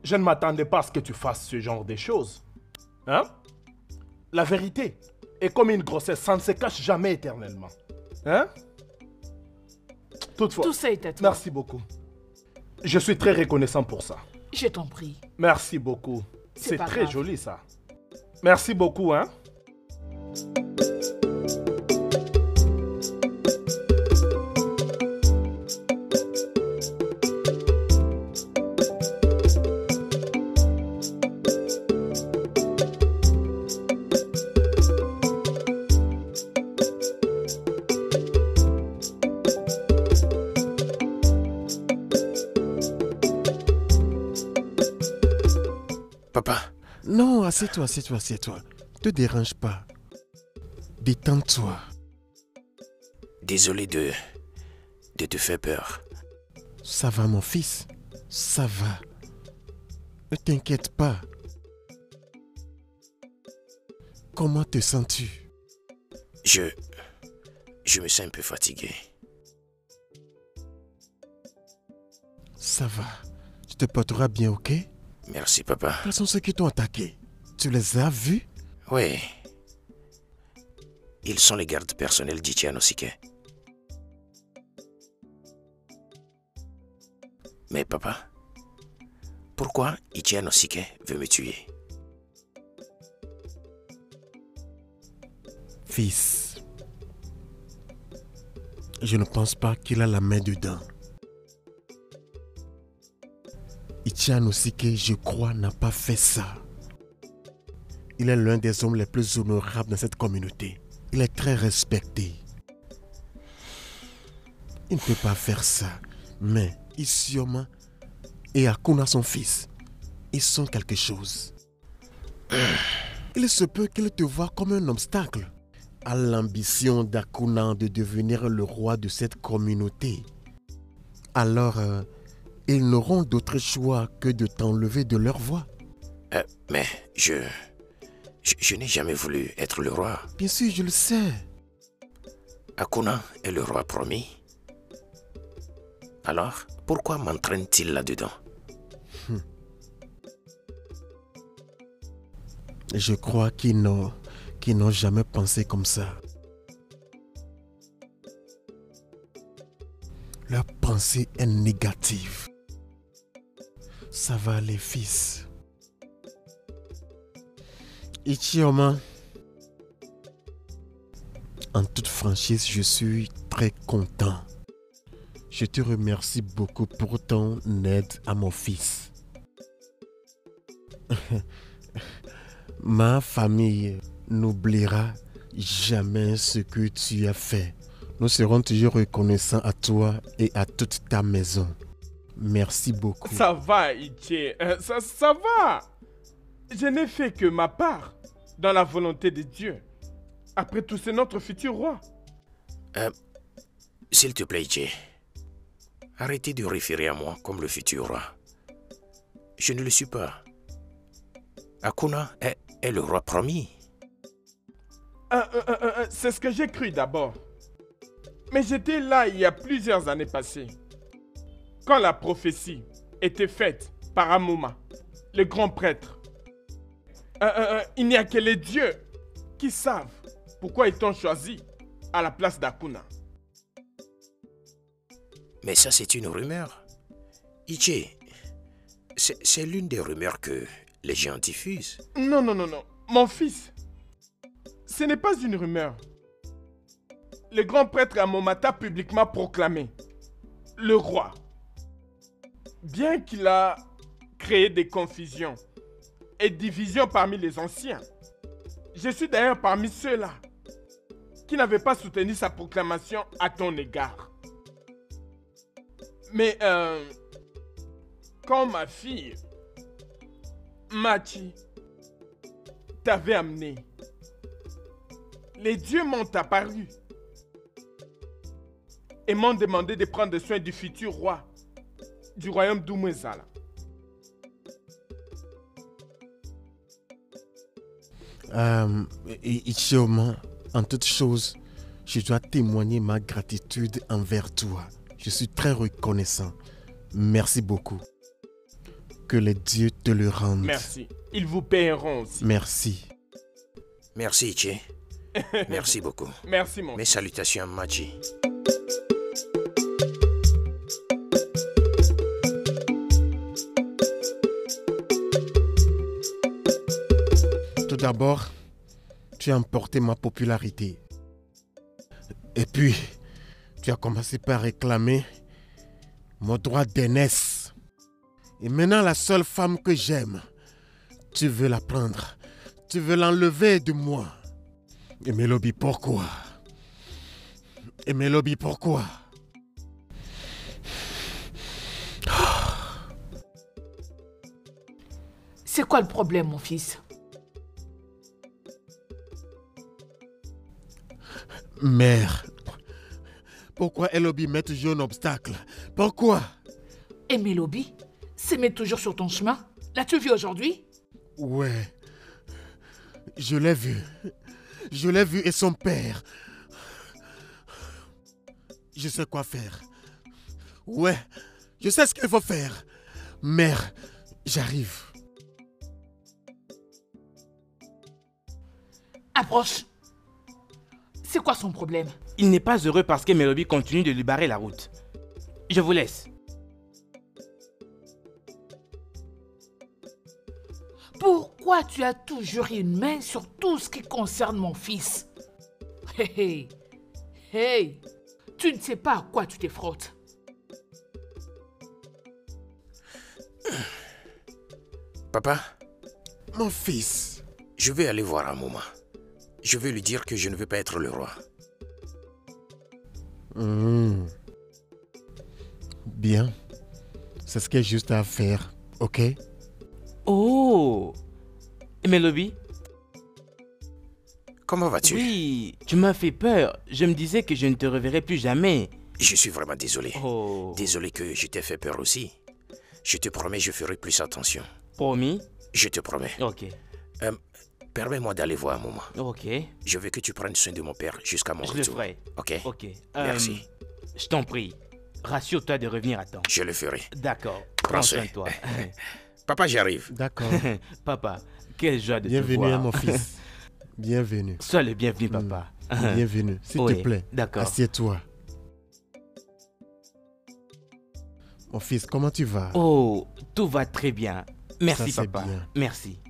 Je ne m'attendais pas à ce que tu fasses ce genre de choses. Hein? La vérité est comme une grossesse, ça ne se cache jamais éternellement. Hein? Toutefois, Tout ça est à toi. merci beaucoup. Je suis très reconnaissant pour ça. Je t'en prie. Merci beaucoup. C'est pas très grave. joli ça. Merci beaucoup, hein? Papa, Non, assieds-toi. Te dérange pas. Détends-toi. désolé de te faire peur. Ça va, mon fils. Ça va. Ne t'inquiète pas. Comment te sens-tu? Je me sens un peu fatigué. Ça va. Tu te porteras bien, ok? Merci, papa. Quels sont ceux qui t'ont attaqué? Tu les as vus? Oui. Ils sont les gardes personnels d'Ichianosike. Mais papa, pourquoi Ichianosike veut me tuer? Fils, je ne pense pas qu'il a la main dedans. Ichianosike, je crois, n'a pas fait ça. Il est l'un des hommes les plus honorables dans cette communauté. Il est très respecté. Il ne peut pas faire ça. Mais Isioma et Akuna, son fils, ils sont quelque chose. Il se peut qu'il te voie comme un obstacle à l'ambition d'Akuna de devenir le roi de cette communauté. Alors, ils n'auront d'autre choix que de t'enlever de leur voie. Mais je n'ai jamais voulu être le roi. Bien sûr, je le sais. Akuna est le roi promis. Alors, pourquoi m'entraîne-t-il là-dedans? Je crois qu'ils n'ont jamais pensé comme ça. Leur pensée est négative. Ça va aller, fils. Ichioma, en toute franchise, je suis très content. Je te remercie beaucoup pour ton aide à mon fils. Ma famille n'oubliera jamais ce que tu as fait. Nous serons toujours reconnaissants à toi et à toute ta maison. Merci beaucoup. Ça va, Ichi. Ça va. Je n'ai fait que ma part dans la volonté de Dieu. Après tout, c'est notre futur roi. S'il te plaît, Ichi, arrêtez de référer à moi comme le futur roi. Je ne le suis pas. Akuna est le roi promis. C'est ce que j'ai cru d'abord. Mais j'étais là il y a plusieurs années passées. Quand la prophétie était faite par Amuma, le grand prêtre. Il n'y a que les dieux qui savent pourquoi ils t'ont choisi à la place d'Akuna. Mais ça, c'est une rumeur. Ichi, c'est l'une des rumeurs que les gens diffusent. Non. Mon fils, ce n'est pas une rumeur. Le grand prêtre Amuma t'a publiquement proclamé le roi. Bien qu'il a créé des confusions et divisions parmi les anciens, je suis d'ailleurs parmi ceux-là qui n'avaient pas soutenu sa proclamation à ton égard. Mais quand ma fille, Machi, t'avait amené, les dieux m'ont apparu et m'ont demandé de prendre soin du futur roi du royaume d'Umwezala. Ichioma, en toute chose, je dois témoigner ma gratitude envers toi. Je suis très reconnaissant. Merci beaucoup. Que les dieux te le rendent. Merci. Ils vous paieront aussi. Merci. Merci, Ichi. Merci beaucoup. Merci, mon Mes salutations à Machi. Tout d'abord, tu as emporté ma popularité. Et puis, tu as commencé par réclamer mon droit d'aînesse. Et maintenant, la seule femme que j'aime, tu veux la prendre. Tu veux l'enlever de moi. Et Melobi, pourquoi? Et Melobi, pourquoi? C'est quoi le problème, mon fils? Mère, pourquoi Elobi met toujours un obstacle? Pourquoi? Et Melobi se met toujours sur ton chemin? L'as-tu vu aujourd'hui? Ouais, je l'ai vu. Je l'ai vu et son père. Je sais quoi faire. Ouais, je sais ce qu'il faut faire. Mère, j'arrive. Approche. C'est quoi son problème? Il n'est pas heureux parce que Melobi continue de lui barrer la route. Je vous laisse. Pourquoi tu as toujours une main sur tout ce qui concerne mon fils? Hey, hey, hey, tu ne sais pas à quoi tu te frottes. Papa, Mon fils. je vais aller voir Amoma. Je vais lui dire que je ne veux pas être le roi. Bien. C'est ce qu'il y a juste à faire, ok? Oh! Melobi? Comment vas-tu? Oui, tu m'as fait peur. Je me disais que je ne te reverrai plus jamais. Je suis vraiment désolé. Oh. Désolé que je t'ai fait peur aussi. Je te promets, je ferai plus attention. Promis? Je te promets. Ok. Permets-moi d'aller voir un moment. Ok. Je veux que tu prennes soin de mon père jusqu'à mon Je le retour. ferai. Ok? Ok. Merci. Je t'en prie. Rassure-toi de revenir à temps. Je le ferai. D'accord. Prends Prends soin. soin de toi. Papa, j'arrive. D'accord. Papa, quelle joie de te Bienvenue voir. à mon fils. Bienvenue. Sois le bienvenu, papa. Bienvenue. S'il Oui, te plaît, d'accord. assieds-toi. Mon fils, comment tu vas? Oh, tout va très bien. Merci, Ça, c'est papa. bien. Merci.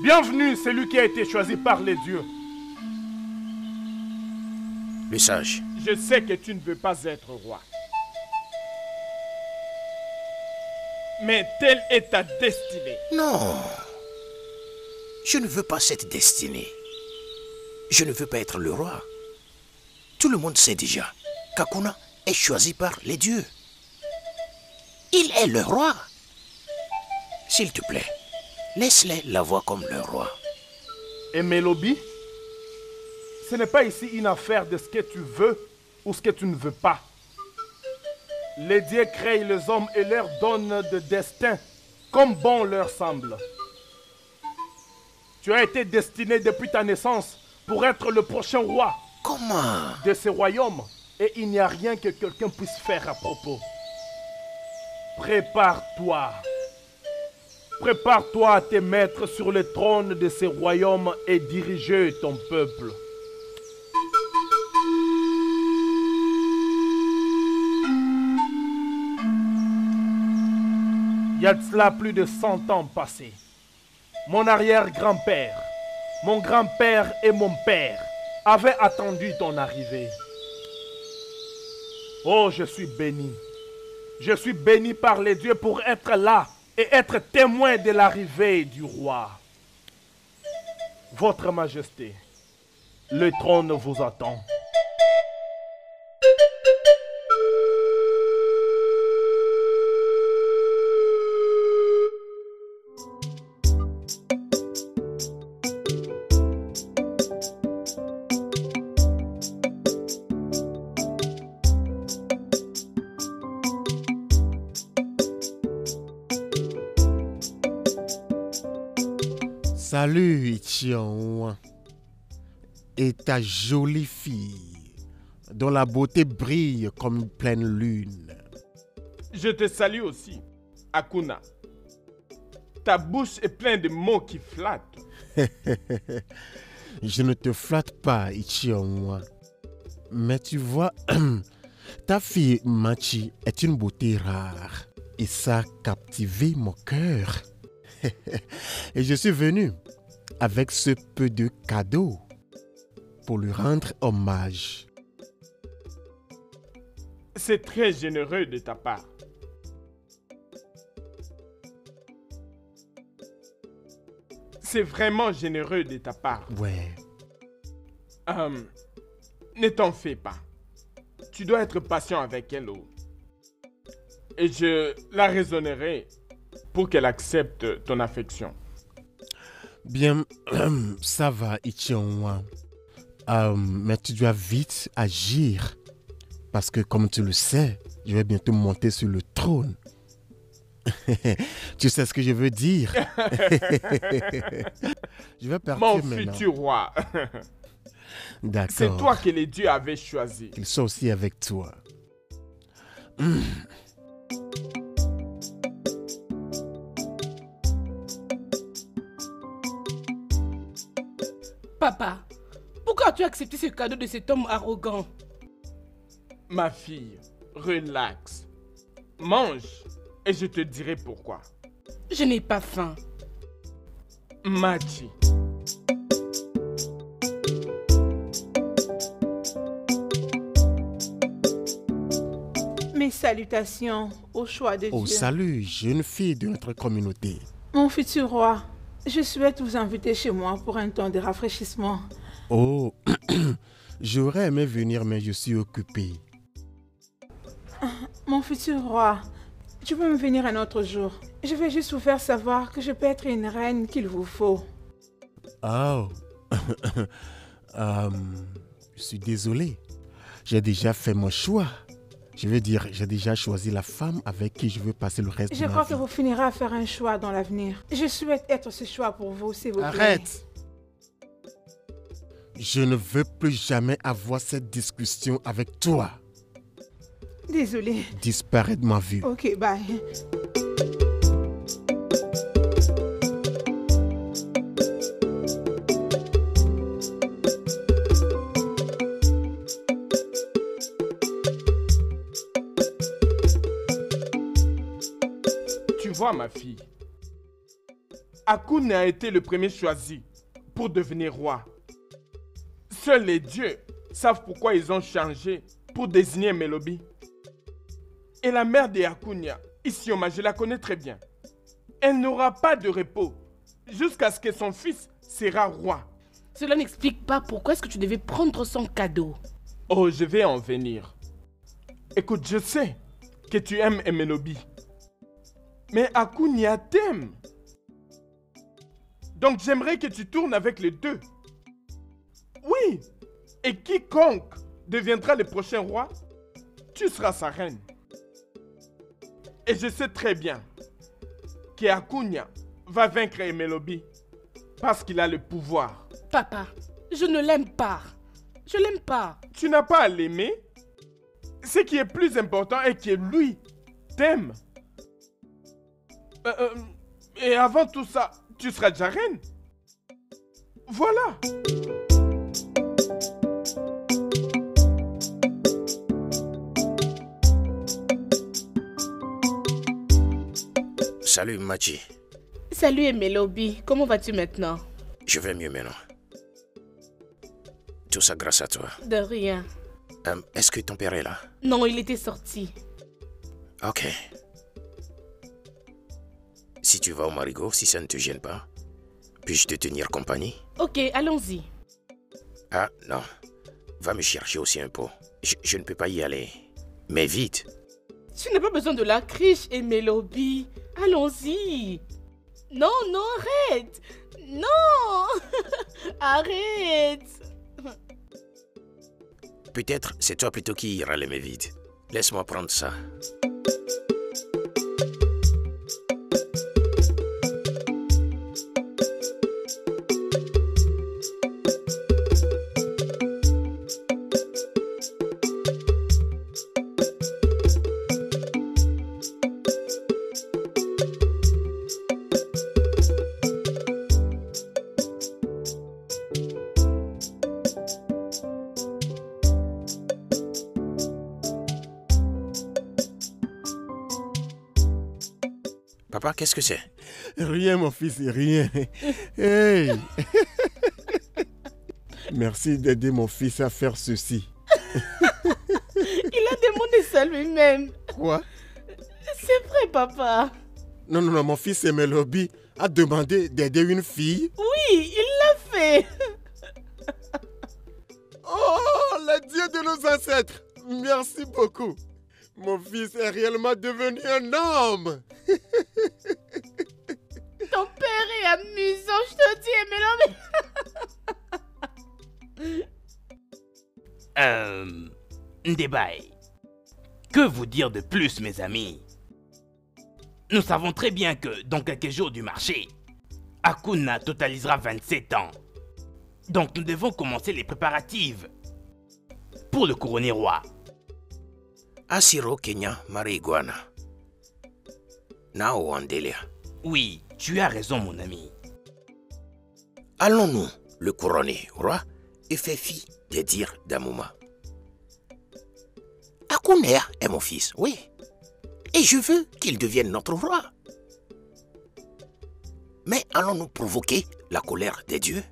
Bienvenue, celui qui a été choisi par les dieux. Le sage. Je sais que tu ne veux pas être roi. Mais telle est ta destinée. Non. Je ne veux pas cette destinée. Je ne veux pas être le roi. Tout le monde sait déjà qu'Akuna est choisi par les dieux. Il est le roi. S'il te plaît, laisse-les la voir comme le roi. Et Melobi, ce n'est pas ici une affaire de ce que tu veux ou ce que tu ne veux pas. Les dieux créent les hommes et leur donnent de destin comme bon leur semble. Tu as été destiné depuis ta naissance pour être le prochain roi Comment? de ce royaume et il n'y a rien que quelqu'un puisse faire à propos. Prépare-toi. Prépare-toi à te mettre sur le trône de ce royaume et diriger ton peuple. Il y a de cela plus de 100 ans passés. Mon arrière-grand-père, mon grand-père et mon père avaient attendu ton arrivée. Oh, je suis béni. Je suis béni par les dieux pour être là et être témoin de l'arrivée du roi. Votre Majesté, le trône vous attend. Salut Ichion. Et ta jolie fille, dont la beauté brille comme une pleine lune. Je te salue aussi, Akuna. Ta bouche est pleine de mots qui flattent. Je ne te flatte pas, Ichion. Mais tu vois, ta fille Machi est une beauté rare. Et ça a captivé mon cœur. Et je suis venu avec ce peu de cadeaux pour lui rendre hommage. C'est très généreux de ta part. C'est vraiment généreux de ta part. Ouais. Ne t'en fais pas. Tu dois être patient avec elle. Et je la raisonnerai pour qu'elle accepte ton affection. Bien, ça va, Ichion. Mais tu dois vite agir. Parce que comme tu le sais, je vais bientôt monter sur le trône. Tu sais ce que je veux dire? Je vais partir Mon maintenant. futur roi. D'accord. C'est toi que les dieux avaient choisi. Qu'ils soient aussi avec toi. Papa, pourquoi as-tu accepté ce cadeau de cet homme arrogant? Ma fille, relax. Mange et je te dirai pourquoi. Je n'ai pas faim. Machi. Mes salutations au choix de Oh, Dieu. salut, jeune fille de notre communauté. Mon futur roi, je souhaite vous inviter chez moi pour un temps de rafraîchissement. Oh, j'aurais aimé venir, mais je suis occupé. Mon futur roi, tu peux me venir un autre jour. Je vais juste vous faire savoir que je peux être une reine qu'il vous faut. Oh, je suis désolé. J'ai déjà fait mon choix. Je veux dire, j'ai déjà choisi la femme avec qui je veux passer le reste Je de ma crois vie. que vous finirez à faire un choix dans l'avenir. Je souhaite être ce choix pour vous, s'il vous plaît. Arrête! Je ne veux plus jamais avoir cette discussion avec toi. Désolée. Disparais de ma vue. Ok, bye. Tu vois, ma fille, Akuna a été le premier choisi pour devenir roi. Seuls les dieux savent pourquoi ils ont changé pour désigner Melobi. Et la mère de Akuna, Isioma, je la connais très bien. Elle n'aura pas de repos jusqu'à ce que son fils sera roi. Cela n'explique pas pourquoi est-ce que tu devais prendre son cadeau. Oh, je vais en venir. Écoute, je sais que tu aimes Melobi. Mais Akuna t'aime. Donc j'aimerais que tu tournes avec les deux. Oui. Et quiconque deviendra le prochain roi, tu seras sa reine. Et je sais très bien que Akuna va vaincre Melobi parce qu'il a le pouvoir. Papa, je ne l'aime pas. Je l'aime pas. Tu n'as pas à l'aimer. Ce qui est plus important est que lui t'aime. Et avant tout ça, tu seras déjà reine. Voilà. Salut Machi. Salut Melobi, comment vas-tu maintenant? Je vais mieux maintenant. Tout ça grâce à toi. De rien. Est-ce que ton père est là? Non, il était sorti. Ok. Si tu vas au Marigot, si ça ne te gêne pas, puis-je te tenir compagnie? Ok, allons-y. Ah, non. Va me chercher aussi un pot. Je ne peux pas y aller. Mais vite. Tu n'as pas besoin de la criche et Melobi. Allons-y. Non, non, arrête. Non. Arrête. Peut-être c'est toi plutôt qui ira les mains vides. Laisse-moi prendre ça. Papa, qu'est-ce que c'est? Rien, mon fils, rien. Hey. Merci d'aider mon fils à faire ceci. Il a demandé ça lui-même. Quoi? C'est vrai, papa. Non, mon fils Emelobi a demandé d'aider une fille. Oui, il l'a fait. Oh, le Dieu de nos ancêtres, merci beaucoup. Mon fils est réellement devenu un homme. Ton père est amusant, je te dis, Emelobi. Ndébaï, que vous dire de plus, mes amis? Nous savons très bien que dans quelques jours du marché, Akuna totalisera 27 ans. Donc nous devons commencer les préparatifs pour le couronner roi. Asiro Kenya Mariguana. Nao Andelia. Oui, tu as raison, mon ami. Allons-nous le couronner roi et faire fi des dires d'Amouma. Akuna est mon fils, oui. Et je veux qu'il devienne notre roi. Mais allons-nous provoquer la colère des dieux?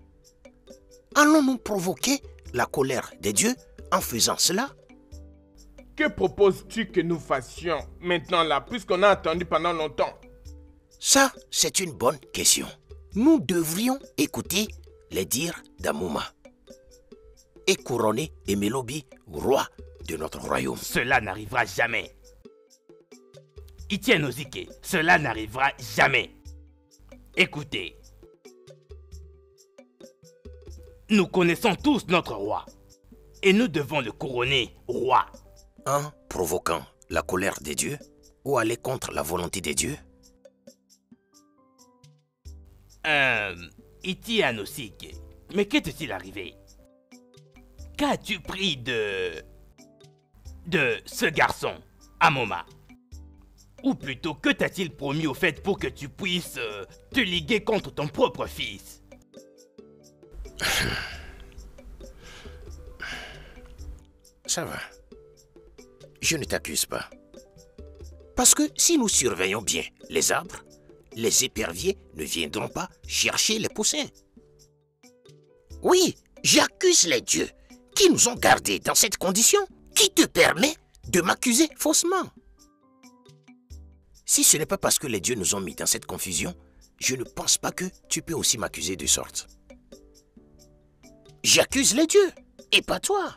Allons-nous provoquer la colère des dieux en faisant cela? Que proposes-tu que nous fassions maintenant là, puisqu'on a attendu pendant longtemps? Ça, c'est une bonne question. Nous devrions écouter les dires d'Amouma et couronner Emelobi roi de notre royaume. Cela n'arrivera jamais. Itienne Ozike, cela n'arrivera jamais. Écoutez. Nous connaissons tous notre roi. Et nous devons le couronner roi. En provoquant la colère des dieux ou aller contre la volonté des dieux? Itienne Ozike, mais qu'est-il arrivé? Qu'as-tu pris de ce garçon, Amoma? Ou plutôt, que t'a-t-il promis au fait pour que tu puisses te liguer contre ton propre fils? Ça va. Je ne t'accuse pas. Parce que si nous surveillons bien les arbres, les éperviers ne viendront pas chercher les poussins. Oui, j'accuse les dieux qui nous ont gardés dans cette condition. Qui te permet de m'accuser faussement? Si ce n'est pas parce que les dieux nous ont mis dans cette confusion, je ne pense pas que tu peux aussi m'accuser de sorte. J'accuse les dieux, et pas toi.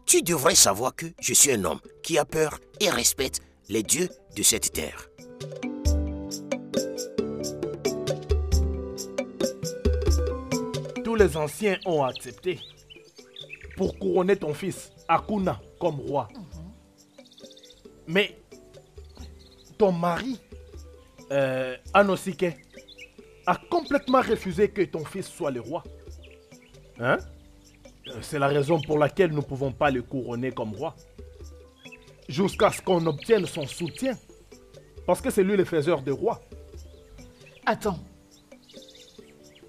Tu devrais savoir que je suis un homme qui a peur et respecte les dieux de cette terre. Tous les anciens ont accepté pour couronner ton fils, Akuna, comme roi. Mais ton mari, Anosike, a complètement refusé que ton fils soit le roi. Hein? C'est la raison pour laquelle nous ne pouvons pas le couronner comme roi. Jusqu'à ce qu'on obtienne son soutien. Parce que c'est lui le faiseur de roi. Attends.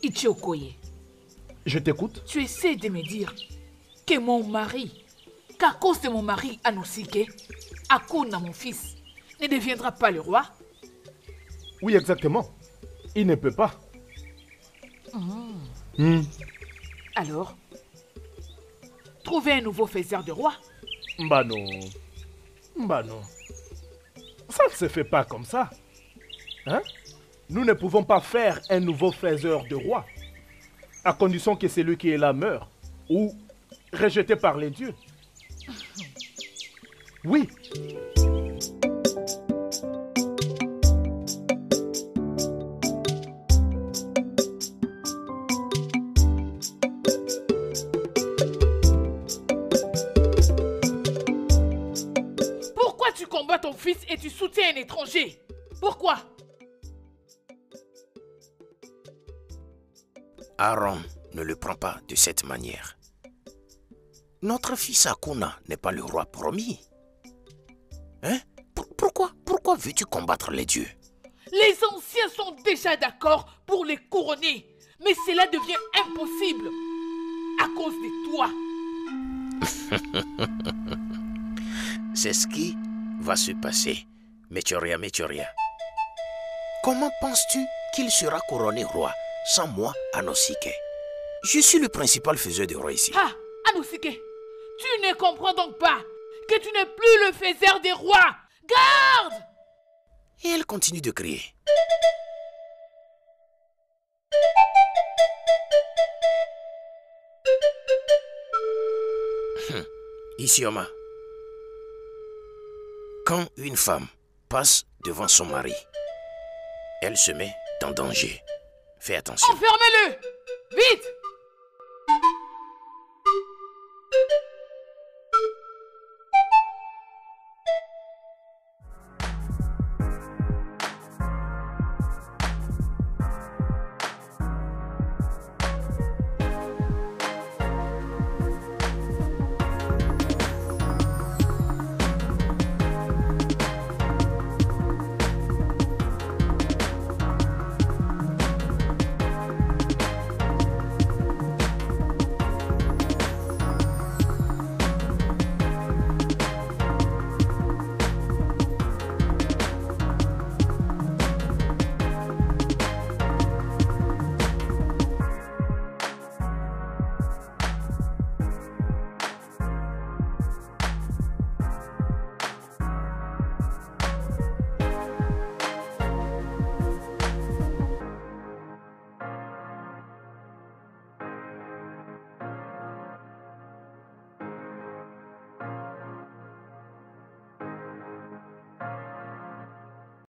Ichiokoye, Je t'écoute. tu essaies de me dire que mon mari, qu'à cause de mon mari Anosike, Akuna, mon fils, ne deviendra pas le roi? Oui, exactement. Il ne peut pas. Alors, trouver un nouveau faiseur de roi? Bah non. Bah non. Ça ne se fait pas comme ça. Hein? Nous ne pouvons pas faire un nouveau faiseur de roi. À condition que celui qui est là meure. Ou rejeté par les dieux. Oui. Pourquoi tu combats ton fils et tu soutiens un étranger? Pourquoi? Aaron ne le prend pas de cette manière. Notre fils Akuna n'est pas le roi promis. Hein? Pourquoi veux-tu combattre les dieux? Les anciens sont déjà d'accord pour les couronner, mais cela devient impossible à cause de toi. C'est ce qui va se passer. Mechoria. Comment penses-tu qu'il sera couronné roi sans moi, Anosike? Je suis le principal faiseur de roi ici. Ah, Anosike, tu ne comprends donc pas que tu n'es plus le faiseur des rois. Garde! Et elle continue de crier. Isioma, quand une femme passe devant son mari, elle se met en danger. Fais attention. Enfermez-le! Vite!